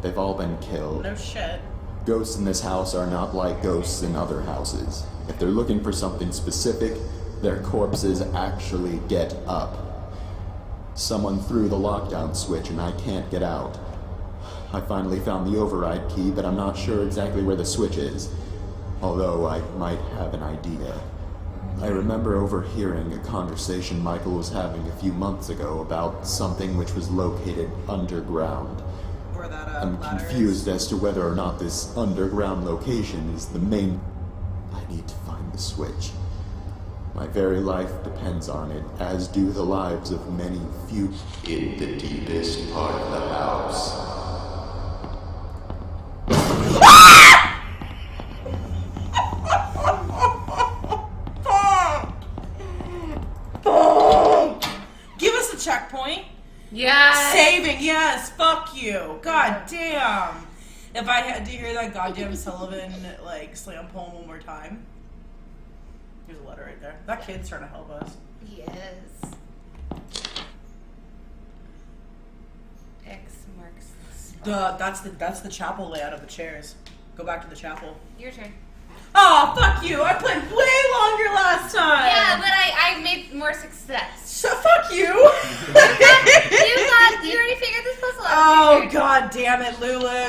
They've all been killed. no shit. Ghosts in this house are not like ghosts in other houses. If they're looking for something specific, their corpses actually get up. Someone threw the lockdown switch and I can't get out. I finally found the override key, but I'm not sure exactly where the switch is. Although I might have an idea. I remember overhearing a conversation Michael was having a few months ago about something which was located underground. Where that I'm ladder confused is. as to whether or not this underground location is the main... I need to find the switch. My very life depends on it, as do the lives of many few... In the deepest part of the house. Give us a checkpoint. Yeah. Saving, yes, fuck you. God damn. If I had to hear that goddamn Sullivan, like, slam poem one more time. Here's a letter right there. That kid's trying to help us. Yes. X marks the spot. That's the chapel layout of the chairs. Go back to the chapel. Your turn. Oh, fuck you. I played way longer last time. Yeah, but I made more success. So fuck you. You already figured this puzzle out. Oh, It's your turn. god damn it, Lulu.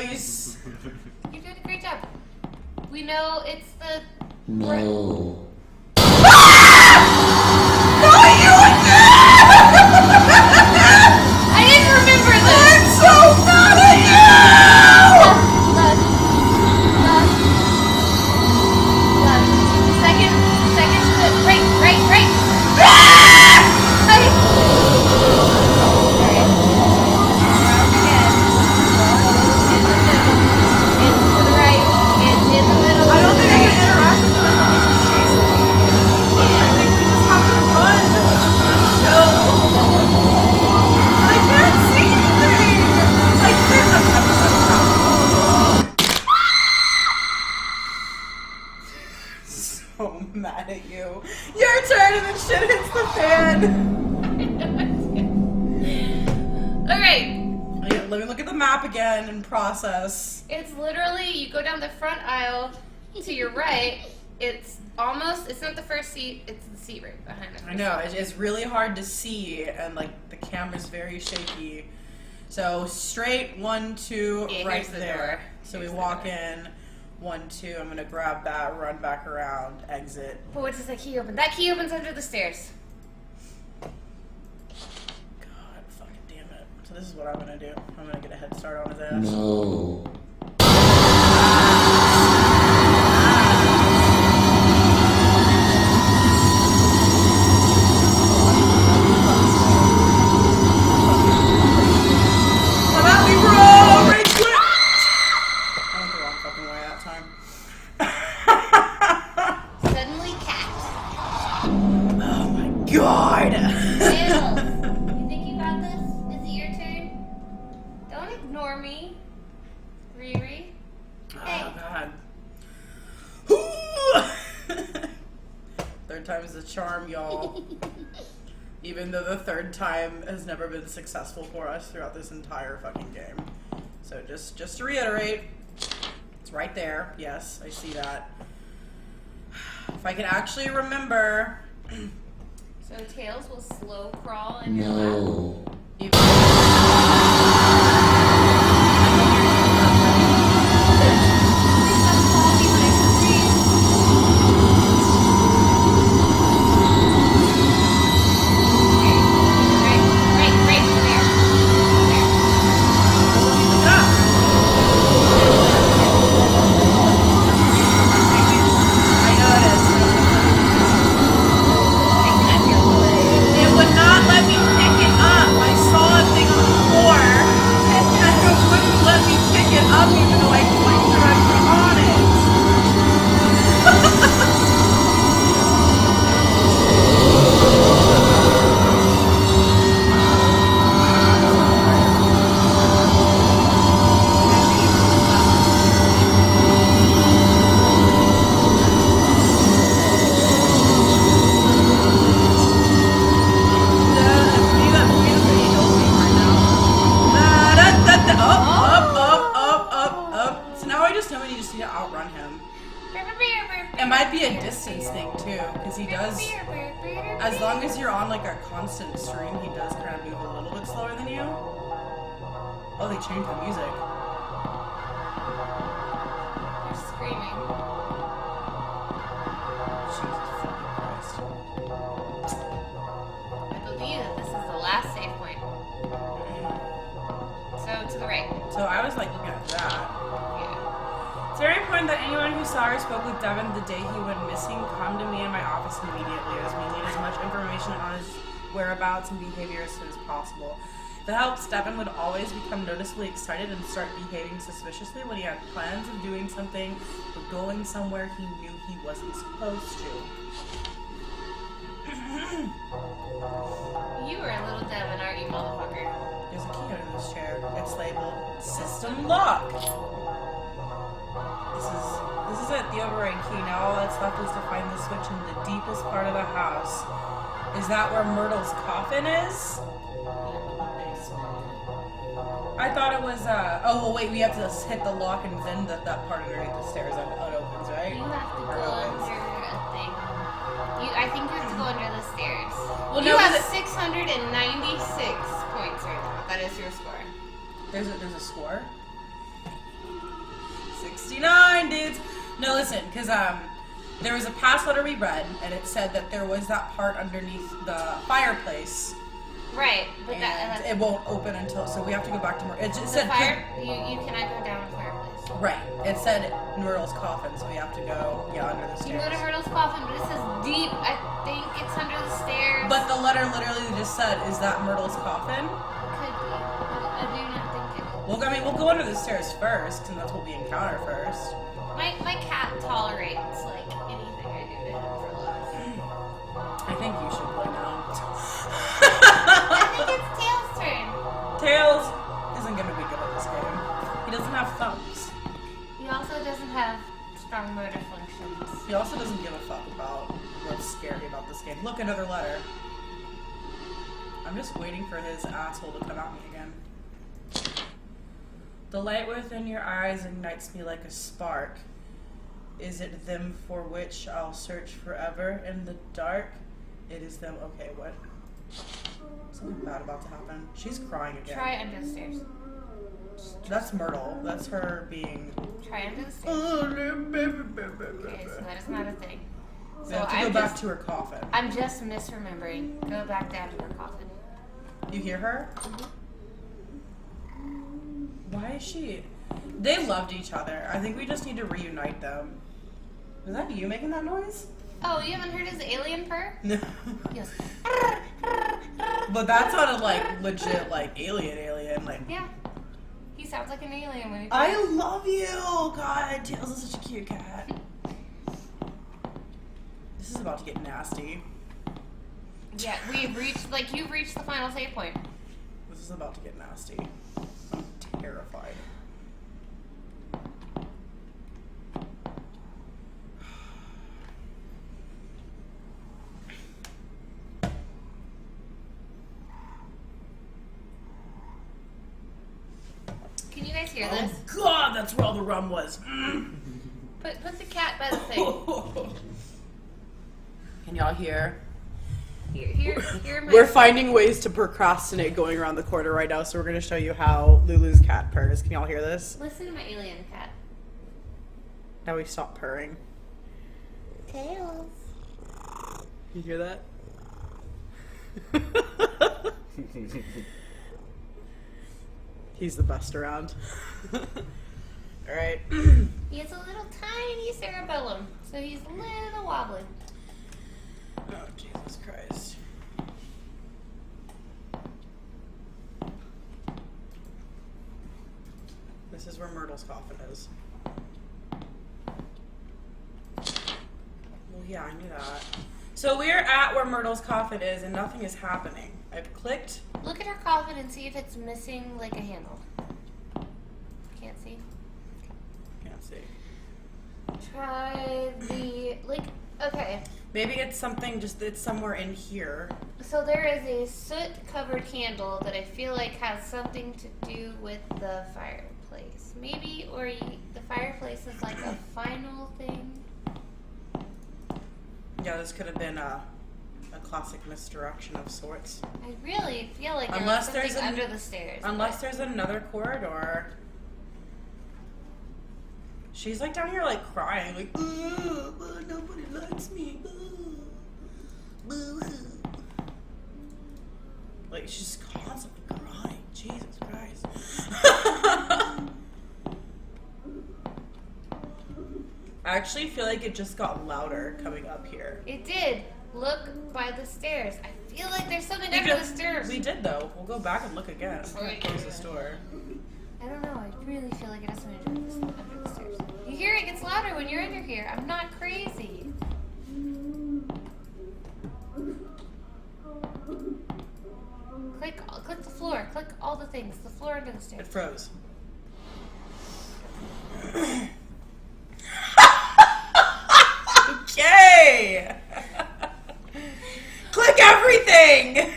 You did a great job. We know it's the. No. I didn't remember this. I'm so mad at you! Left. Second to the right. Right. Around again. Into the right. It's in the middle. I don't think I can interact with them. I think we just have to run. No. I can't see anything. I can't. So mad at you. Your turn and then shit hits the fan. Alright. Okay, let me look at the map again and process. It's literally, you go down the front aisle to your right, It's almost, it's not the first seat, it's the seat right behind it. I know, it's really hard to see, and like the camera's very shaky. So straight, 1, 2, Yeah, right here's the there. door. So Here's we the walk door. in, 1, 2. I'm gonna grab that, run back around, exit. But what does that key open? That key opens under the stairs. God, fucking damn it. So this is what I'm gonna do. I'm gonna get a head start on his ass. No. Come at me, bro! Rage quit! I went the wrong fucking way that time. Suddenly cat. Oh my god! Tails, you think you got this? Is it your turn? Don't ignore me. Riri. Hey. Oh god. Third time is a charm, y'all. Even though the third time has never been successful for us throughout this entire fucking game. So just to reiterate, it's right there. Yes, I see that. If I could actually remember. So Tails will slow crawl in your lap. No. Right there. I know it is. It would not let me pick it up. I saw a thing on the floor, and it wouldn't let me pick it up even though I clicked directly on it. Up. So now I just know we just need to outrun him. It might be a distance thing too, because he does. As long as you're on like a constant stream, he does kind of move a little bit slower than you. Oh, they changed the music. You're screaming. Jesus fucking Christ. I believe that this is the last save point. So to the right. So I was like looking at that. Yeah. It's very important that anyone who saw or spoke with Devin the day he went missing come to me in my office immediately, as we need as much information on his whereabouts and behavior as soon as possible. If it helps, Devin would always become noticeably excited and start behaving suspiciously when he had plans of doing something or going somewhere he knew he wasn't supposed to. You are a little Devin, aren't you, motherfucker? There's a key under this chair. It's labeled System Lock. This is it, the override key. Now all that's left is to find the switch in the deepest part of the house. Is that where Myrtle's coffin is? I thought it was, oh, well, wait, we have to hit the lock and then that part underneath the stairs opens, right? You have to Or go opens. under a thing. I think you have to go under the stairs. Well, You no, have is it- 696 points right now. That is your score. There's a score? 69, dudes! No, listen, because, there was a past letter we read, and it said that there was that part underneath the fireplace, Right, but and that it won't open until, so we have to go back to Myrtle. It just the said, fire. You cannot go down the fireplace. right, it said Myrtle's coffin, so we have to go, under the You can stairs. go to Myrtle's coffin, but it says deep. I think it's under the stairs. But the letter literally just said, is that Myrtle's coffin? Could be. I do not think it is. Well, I mean, we'll go under the stairs first, and that's what we encounter first. My cat tolerates like anything I do to him for love. I think you should play now. I think it's Tails' turn. Tails isn't gonna be good at this game. He doesn't have thumbs. He also doesn't have strong motor functions. He also doesn't give a fuck about what's scary about this game. Look, another letter. I'm just waiting for his asshole to come at me again. The light within your eyes ignites me like a spark. Is it them for which I'll search forever in the dark? It is them. Okay, what? Something bad about to happen. She's crying again. Try under the stairs. That's Myrtle. That's her being. Try under the stairs. Okay, so that is not a thing. We have to go back to her coffin. I'm just misremembering. Go back down to her coffin. You hear her? Mm-hmm. Why is she? They loved each other. I think we just need to reunite them. Is that you making that noise? Oh, you haven't heard his alien purr? No. He goes, But that sounded like legit, like alien, like. yeah. He sounds like an alien when he I love you. God, Tails is such a cute cat. This is about to get nasty. Yeah, we've reached, like, you've reached the final save point. This is about to get nasty. I'm terrified. Can you guys hear Oh this? God, that's where all the rum was. Put the cat by the thing. Can y'all hear? Here my... We're finding ways to procrastinate going around the corner right now, so we're going to show you how Lulu's cat purrs. Can y'all hear this? Listen to my alien cat. Now we stop purring. Tails. You hear that? He's the best around. Alright. He has a little tiny cerebellum, so he's a little wobbly. Oh, Jesus Christ. This is where Myrtle's coffin is. Well, yeah, I knew that. So we're at where Myrtle's coffin is, and nothing is happening. I've clicked. Look at her coffin and see if it's missing, like, a handle. Can't see? Can't see. Try the, like, okay. Maybe it's something, just it's somewhere in here. So there is a soot-covered candle that I feel like has something to do with the fireplace. Maybe, or the fireplace is like a final thing. Yeah, this could have been a classic misdirection of sorts. I really feel like there Unless was something there's under the stairs. Unless there's another corridor. She's like down here like crying, like, nobody likes me. Like she's constantly crying. Jesus Christ. I actually feel like it just got louder coming up here. It did. Look by the stairs. I feel like there's something under the stairs. We did though. We'll go back and look again. I'm gonna close this door. I don't know. I really feel like it has something to do with this under the stairs. You hear it gets louder when you're under here. I'm not crazy. Click the floor. Click all the things. The floor under the It stairs. froze. Okay. Click everything.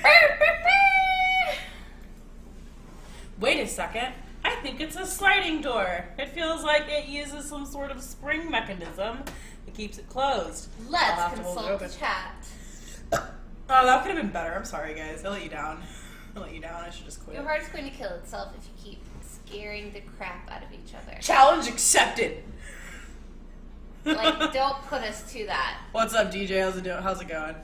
Wait a second. I think it's a sliding door. It feels like it uses some sort of spring mechanism that keeps it closed. I'll Let's have to hold it consult open. chat. Oh, that could have been better. I'm sorry, guys. I let you down. I should just quit. Your heart's going to kill itself if you keep scaring the crap out of each other. Challenge accepted. Like, don't put us to that. What's up, DJ? How's it going?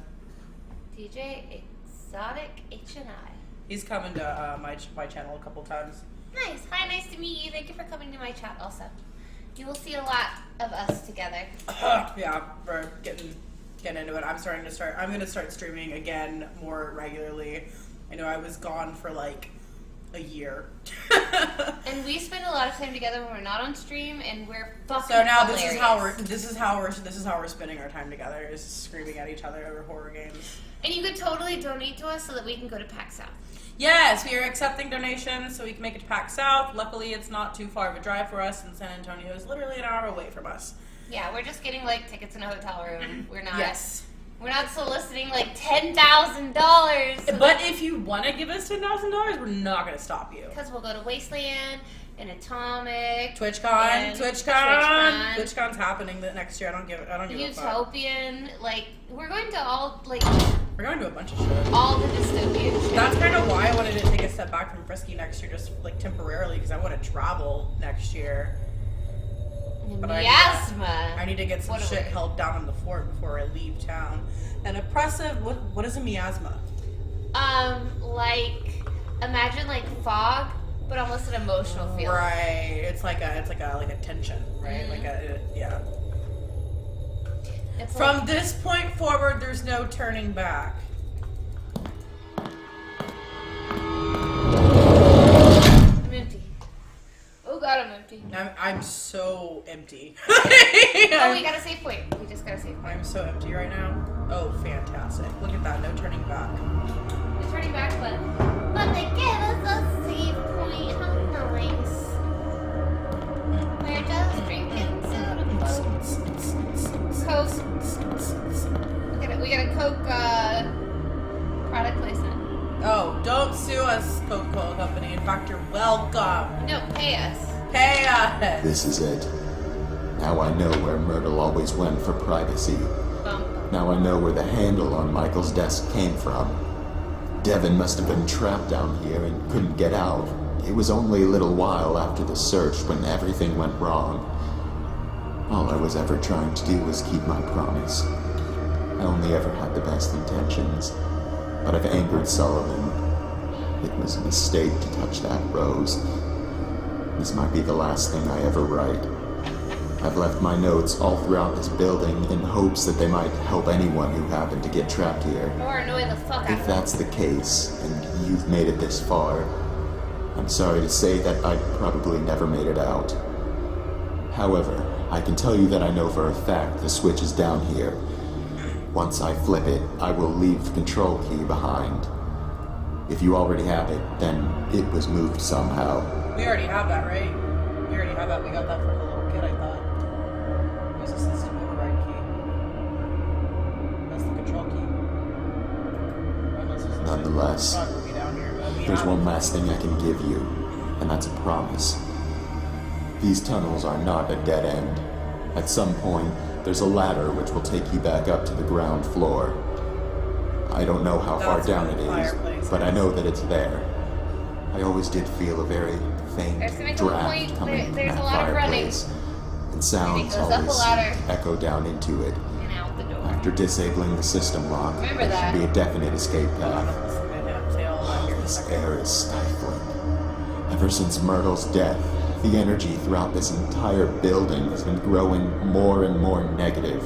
DJ Exotic H&I. He's coming to my channel a couple times. Nice. Hi, nice to meet you. Thank you for coming to my chat also. You will see a lot of us together. Yeah, we're getting into it. I'm gonna start streaming again more regularly. I know I was gone for like a year. And we spend a lot of time together when we're not on stream, and we're fucking So now hilarious. this is how we're spending our time together, is screaming at each other over horror games. And you could totally donate to us so that we can go to PAX South. Yes, we are accepting donations so we can make it to PAX South. Luckily, it's not too far of a drive for us, and San Antonio is literally an hour away from us. Yeah, we're just getting like tickets in a hotel room. We're not. Yes. We're not soliciting like $10,000. But if you want to give us $10,000, we're not going to stop you. Because we'll go to Wasteland and Atomic. TwitchCon, and TwitchCon. TwitchCon's happening the next year. I don't give a fuck. Utopian. Like, we're going to all, like, We're going to a bunch of shit. all the dystopian shit. That's kind of why I wanted to take a step back from Frisky next year, just like temporarily, because I want to travel next year. But Miasma. I need to get some What are shit we- held down on the fort before I leave town. An oppressive. What is a miasma? Like, imagine like fog, but almost an emotional feeling. Right. It's like a tension, right? Mhm. Like a yeah. It's From like, this point forward, there's no turning back. I'm empty. Oh god, I'm empty. I'm so empty. Oh, we got a save point. We just got a save point. I'm so empty right now. Oh, fantastic. Look at that. No turning back. We're turning back, But they gave us a save point. How nice. We're just drinking soda Coke. We got a Coke product placement. Oh, don't sue us, Coca-Cola Company. In fact, you're welcome. No, pay us. Pay us. This is it. Now I know where Myrtle always went for privacy. Bump. Now I know where the handle on Michael's desk came from. Devin must have been trapped down here and couldn't get out. It was only a little while after the search when everything went wrong. All I was ever trying to do was keep my promise. I only ever had the best intentions, but I've angered Sullivan. It was a mistake to touch that rose. This might be the last thing I ever write. I've left my notes all throughout this building in hopes that they might help anyone who happened to get trapped here. Or annoy the fuck out If of that's the case, and you've made it this far, I'm sorry to say that I probably never made it out. However, I can tell you that I know for a fact the switch is down here. Once I flip it, I will leave the control key behind. If you already have it, then it was moved somehow. We already have that, right? We already have that. We got that from the little kid, I thought. It was a system override key. That's the control key. Unless there's Nonetheless, a movie down here, but we there's have one it. last thing I can give you, and that's a promise. These tunnels are not a dead end. At some point, there's a ladder which will take you back up to the ground floor. I don't know how far That's down where it the fireplace is, but I is. know that it's there. I always did feel a very faint There's gonna come a draft point coming from there's that a lot of running. fireplace, and sounds goes up a always ladder. seem to echo down into it. and out the door. After disabling the system lock, Remember there that. should be a definite escape path. Listen to him say all that here in a This second. air is stifling. Ever since Myrtle's death, the energy throughout this entire building has been growing more and more negative.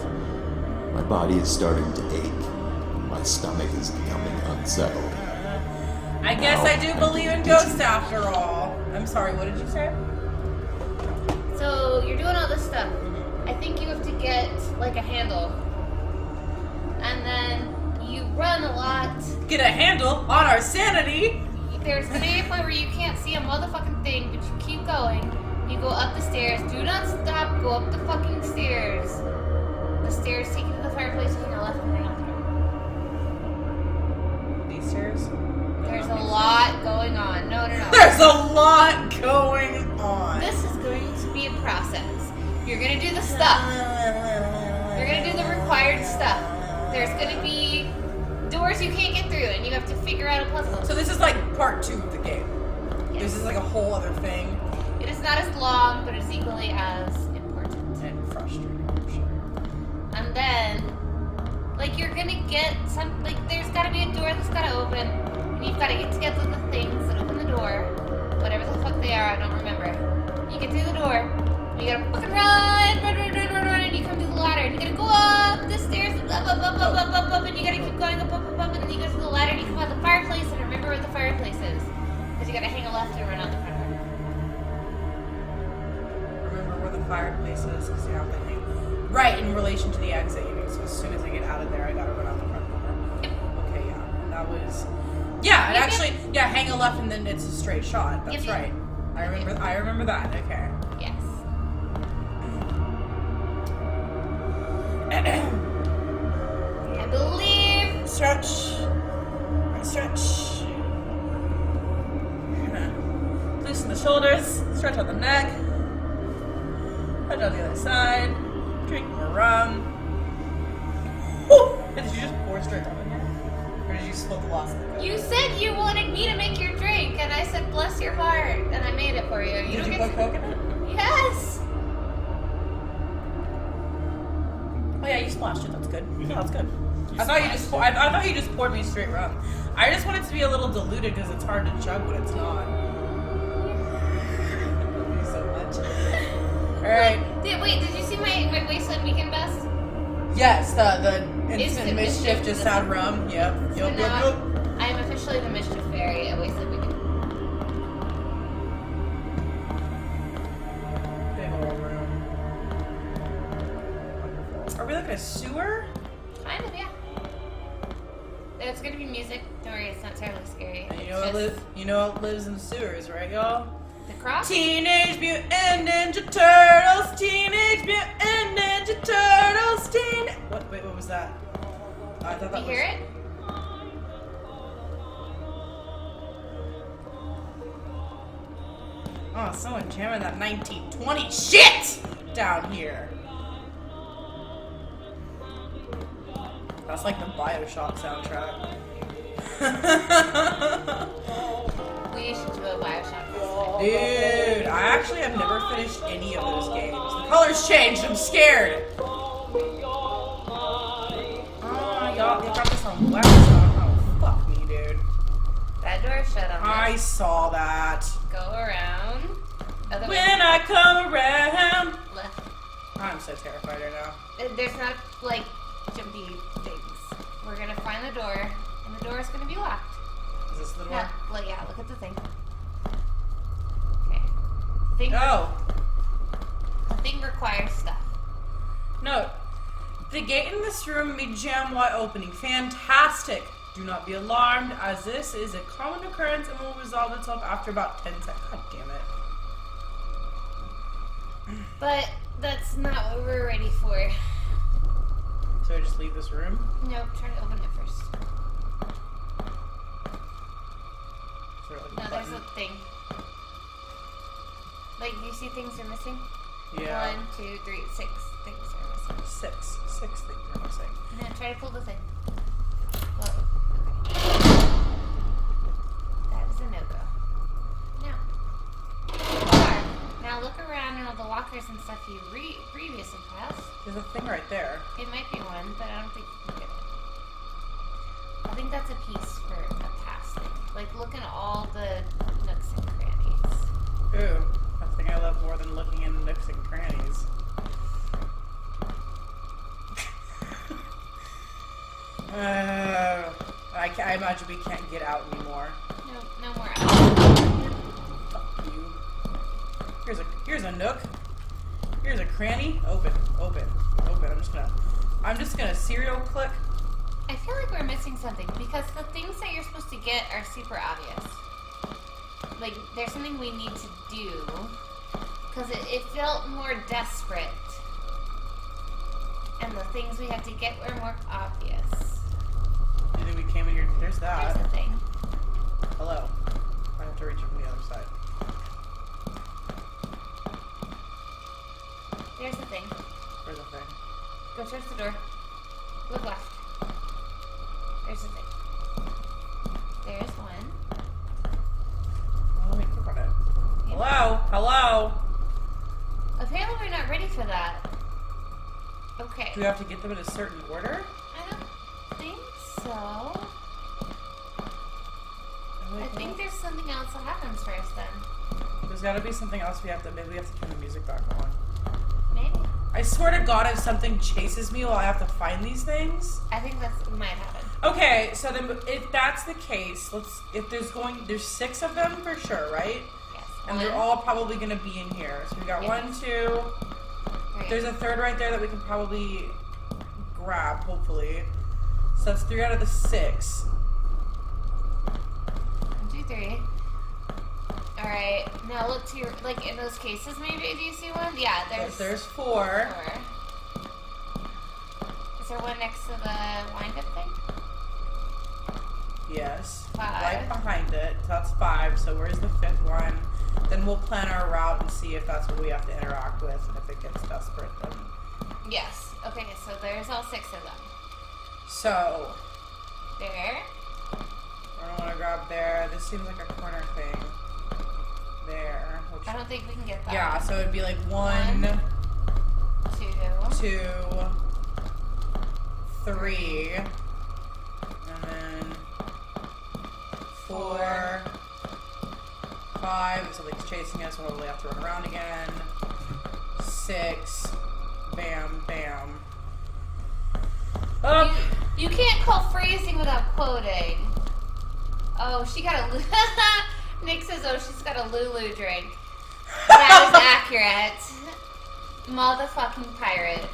My body is starting to ache. My stomach is becoming unsettled. I guess I do believe in ghosts after all. I'm sorry, what did you say? So you're doing all this stuff. I think you have to get like a handle, and then you run a lot. Get a handle on our sanity. There's gonna be a point where you can't see a motherfucking thing, but you keep going. You go up the stairs. Do not stop. Go up the fucking stairs. The stairs take you to the fireplace. Hang a left and hang out the door. These stairs? There's a lot going on. No. There's a lot going on. This is going to be a process. You're gonna do the stuff. You're gonna do the required stuff. There's gonna be doors you can't get through, and you have to figure out a puzzle. So this is like part 2 of the game. Yes. This is like a whole other thing. It is not as long, but it's equally as important. And frustrating, I'm sure. And then, like, you're gonna get some, like, there's gotta be a door that's gotta open, and you've gotta get together the things that open the door, whatever the fuck they are, I don't remember. You get through the door, and you gotta fucking run, and you come to the ladder, and you gotta go up the stairs, up, and you gotta keep going up, and then you go to the ladder, and you come out the fireplace, and remember where the fireplace is, because you gotta hang a left and run out the front door. Remember where the fireplace is, because you have to hang. Right, in relation to the exit, you mean. So as soon as I get out of there, I gotta run out the front door. Okay, yeah. That was... Yeah, and Yep, actually, yeah, hang a left and then it's a straight shot. That's Yep. right. I remember that, okay. Yes. I believe. Stretch. Stretch. Loosen the shoulders. Stretch out the neck. Stretch out the other side. Drink more rum. Woo! Did you just pour straight down in there? Or did you spill the last thing? You said you wanted me to make your drink, and I said, bless your heart, and I made it for you. Did you put Coke in it? Yes! Oh yeah, you splashed it. That's good. Yeah, that's good. I thought you just poured me straight rum. I just want it to be a little diluted because it's hard to chug when it's not. Thank you so much. All right. Wait, did you see my Wasteland Weekend Best? Yes, the instant Instant mischief mischief. just had rum. Yep. So Yep. now Yep. I am officially the Mischief Fairy at Wasteland Weekend. Big old room. Are we like a sewer? Kind of, yeah. It's gonna be music. Don't worry, it's not terribly scary. And It's you know it lives in sewers, right, y'all? the cross. Teenage Mutant Ninja Turtles. Teenage Mutant Ninja Turtles. What? Wait, what was that? I thought that You was. hear it? Oh, someone jamming that 1920 shit down here. That's like the BioShock soundtrack. We should do a Bioshock festival. Dude, I actually have never finished any of those games. The colors changed. I'm scared. Oh, y'all got this on wax. Oh, fuck me, dude. That door shut on I us. saw that. Go around. Other way. When I come around. Left. I'm so terrified right now. There's not, like, jumpy things. We're gonna find the door, and the door is gonna be locked. Is this the door? Yeah, like, yeah, look at the thing. Okay. The thing, Oh. the thing requires stuff. No. The gate in this room may jam while opening. Fantastic. Do not be alarmed, as this is a common occurrence and will resolve itself after about 10 seconds. God damn it. But that's not what we're ready for. So I just leave this room? Nope, try to open it first. Is there like a No, there's button? a thing. Like, do you see things are missing? Yeah. 1, 2, 3, 6 things are missing. Six things are missing. Now try to pull the thing. Well, okay. That was a no-go. Now. Now look around in all the lockers and stuff you previously passed. There's a thing right there. It might be one, but I don't think you can get it. I think that's a piece for a past thing. Like, look at all the nooks and crannies. Ooh. A thing I love more than looking in nooks and crannies. I imagine we can't get out anymore. No more. Fuck you. Here's a nook. Here's a cranny. Open. I'm just gonna serial click. I feel like we're missing something because the things that you're supposed to get are super obvious. Like, there's something we need to do because it felt more desperate. And the things we had to get were more obvious. And then we came in here. There's There's that. a thing. Hello. I have to reach it from the other side. There's the thing. Where's the thing? Go towards the door. Look left. There's the thing. There's one. Oh, let me click on it. Yeah. Hello. Apparently we're not ready for that. Okay. Do we have to get them in a certain order? I don't think so. I think there's something else that happens first then. There's got to be something else maybe we have to turn the music back on. Maybe. I swear to God, if something chases me while I have to find these things. I think that might happen. Okay, so then if that's the case, there's 6 of them for sure, right? Yes. And they're all probably going to be in here. So we got Yes. 1, 2. Three. There's a third right there that we can probably grab, hopefully. So that's 3 out of the 6. 1, 2, 3. Alright, now look to your, like, in those cases maybe, do you see one? Yeah, There's 4. 4. Is there one next to the wind-up thing? Yes. 5. Right behind it. So that's 5. So where's the 5th one? Then we'll plan our route and see if that's what we have to interact with, and if it gets desperate, then... Yes. Okay, so there's all 6 of them. So... There. I don't want to grab there. This seems like a corner thing. There. Which, I don't think we can get that. yeah, so it'd be like 1, 2, 3, and then 4, 5. If something's chasing us, we'll probably have to run around again. 6. Bam, bam. Up. You can't call phrasing without quoting. Oh, she got a... Nick says, oh, she's got a Lulu drink. That is accurate. Motherfucking pirate.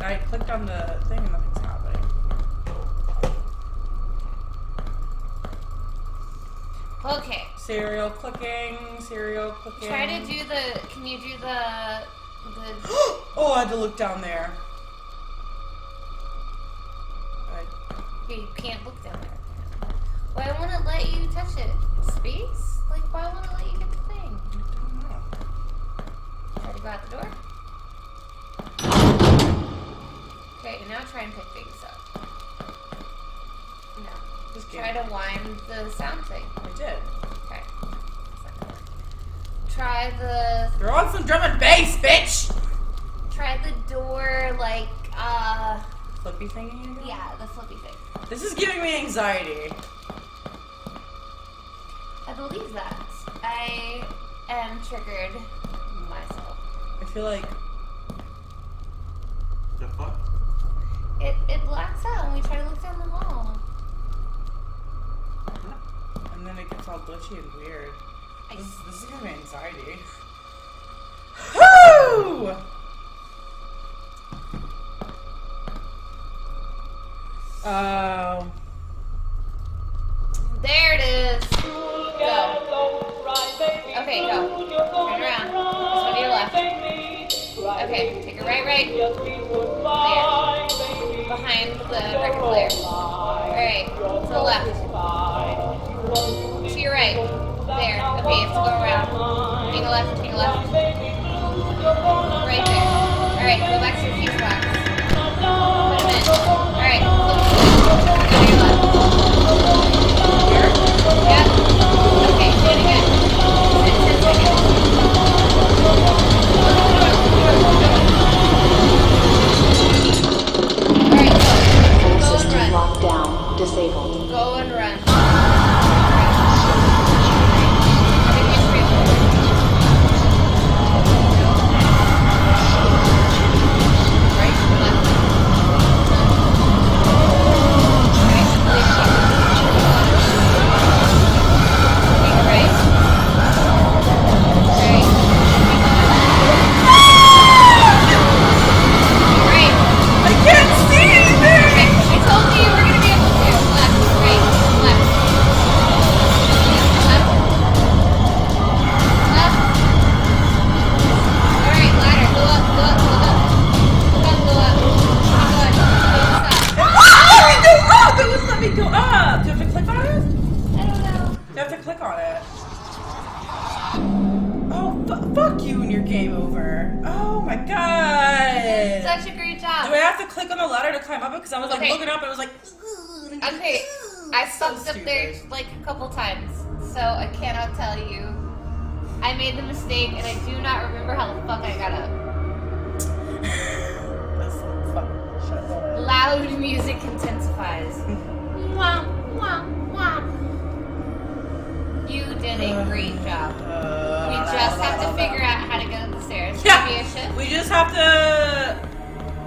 I clicked on the thing and nothing's happening. Okay. Serial clicking, serial clicking. Try to do the... Can you do the... Oh, I had to look down there. You can't look down there. Why won't it let you touch it? Space? Like, why won't it let you get the thing? Try to go out the door. Okay, now try and pick things up. No. Just Try to wind the sound thing. I did. Okay. Try the... You're on some drum and bass, bitch! Try the door, like, Flippy thingy again? yeah, the flippy thing. This is giving me anxiety. I believe that. I am triggered myself. I feel like... The fuck? It blacks out when we try to look down the hall. And then it gets all glitchy and weird. I This is giving me anxiety. Woo! There it is. Go. Okay, go. Turn around. This one to your left. Okay, take a right. There. Behind the record player. Alright, to the left. To your right. There. Okay, you have to go around. Take a left. Right there. Alright, go back to your fuse box. Put him in. Alright, go to your left. Yep. Okay, do it again. 10 seconds. Alright, go. Go and System run. lockdown disabled. Go and run. Because I was like looking up and it was like. Okay, I fucked So up there like a couple times, so I cannot tell you. I made the mistake and I do not remember how the fuck I got up. Loud music intensifies. Wah, wah, wah. You did a great job. We just have to figure out how to get up the stairs. Yeah, Maybe a shift? we just have to.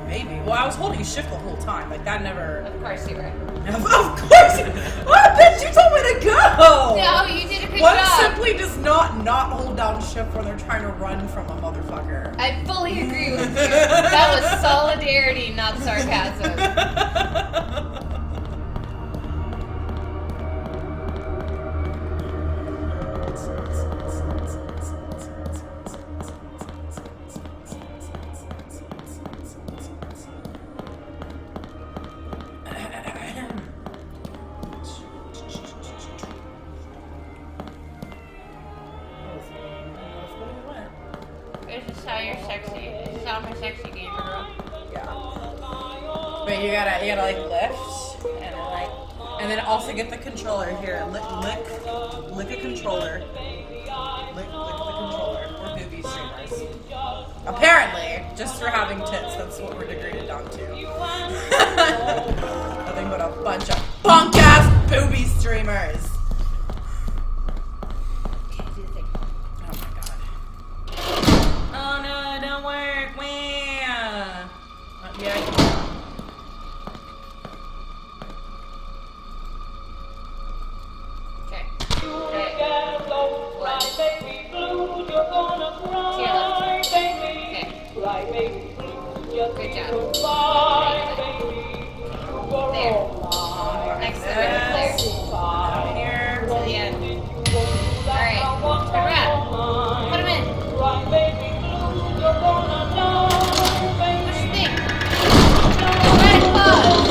Maybe. Well, I was holding shift the whole time. Like, that never... Of course you were. Of course! What, bitch? You told me to go! No, you did a good One job. simply does not hold down shift when they're trying to run from a motherfucker. I fully agree with you. That was solidarity, not sarcasm. This is how you're sexy. This is how my sexy gamer girl. Yeah. But you gotta like lift and then also get the controller here. Lick a controller. Lick the controller. We're booby streamers. Apparently, just for having tits, that's what we're degraded down to. Nothing but a bunch of punk ass booby streamers. Okay, do the thing. Oh my god. Oh no, it don't work. Yeah. Yeah. Okay. Okay. One. To your left. Okay. Good job. There. Next to the red flare. Down here. To the end. Alright. Turn around. Put him in. Push the thing. Red pause.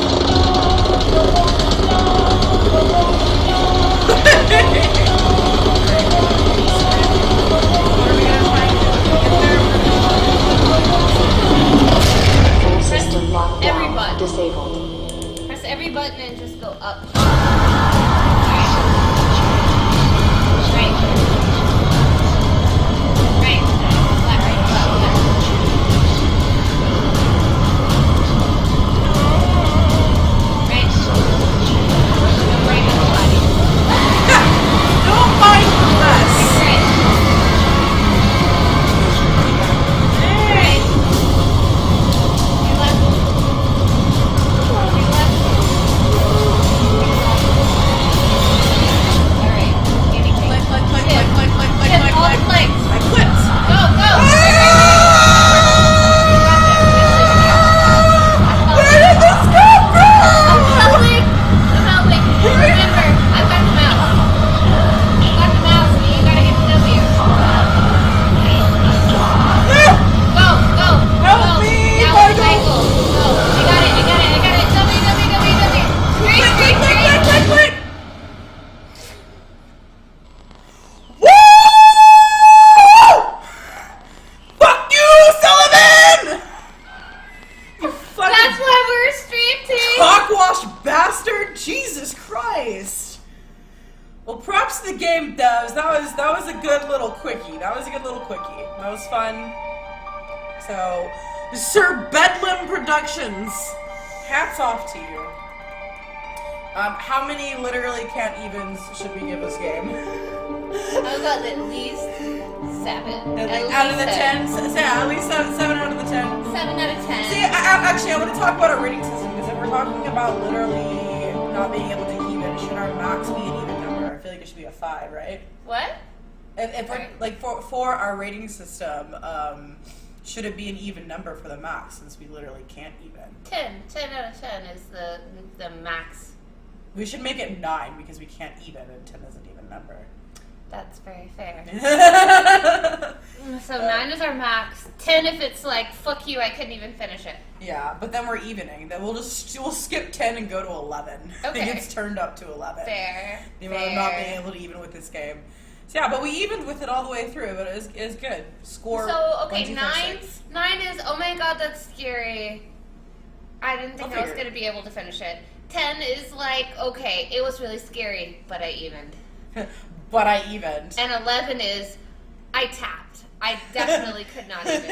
Full system lockdown. Every button. Disabled. Press every button and just go up. Right. Right. Left, right, left, left. Right. Go right on the body. Don't mind us. Right. Right. Your left. Your left. Alright. Anything. Click. Hit all the clicks. I clicked. Go, go! Where did this come from? I'm helping! Remember, I've got the mouse. I've got the mouse, and you gotta hit the W. Go! Help Go! me, Now Michael. it's cycle. Go! I got it! W! Click. Woo! Fuck you, Sullivan! You fucking That's why we're stream team! cockwash bastard! Jesus Christ! Well, props to the game devs. That was a good little quickie. That was fun. So, Sir Bedlam Productions, hats off to you. How many literally can't evens should we give this game? I've got at least 7. Out of the 10, at least 7 out of the 10. 7 out of 10. See, actually, I want to talk about our rating system because if we're talking about literally not being able to even, should our max be an even number? I feel like it should be a 5, right? What? If we're like for our rating system, should it be an even number for the max since we literally can't even? 10 out of 10 is the max. We should make it 9 because we can't even, and 10 is an even number. That's very fair. So 9 is our max. 10 if it's like, fuck you, I couldn't even finish it. Yeah, but then we're evening. Then we'll skip 10 and go to 11. Okay. It gets turned up to 11. Fair. The amount of not being able to even with this game. So yeah, but we evened with it all the way through, but it was good. Score. So, okay, 1, 2, 3, 9 6. is, oh my god, that's scary. I didn't think I was figure. going to be able to finish it. 10 is like, okay, it was really scary, but I evened. But I evened. And 11 is, I tapped. I definitely could not even.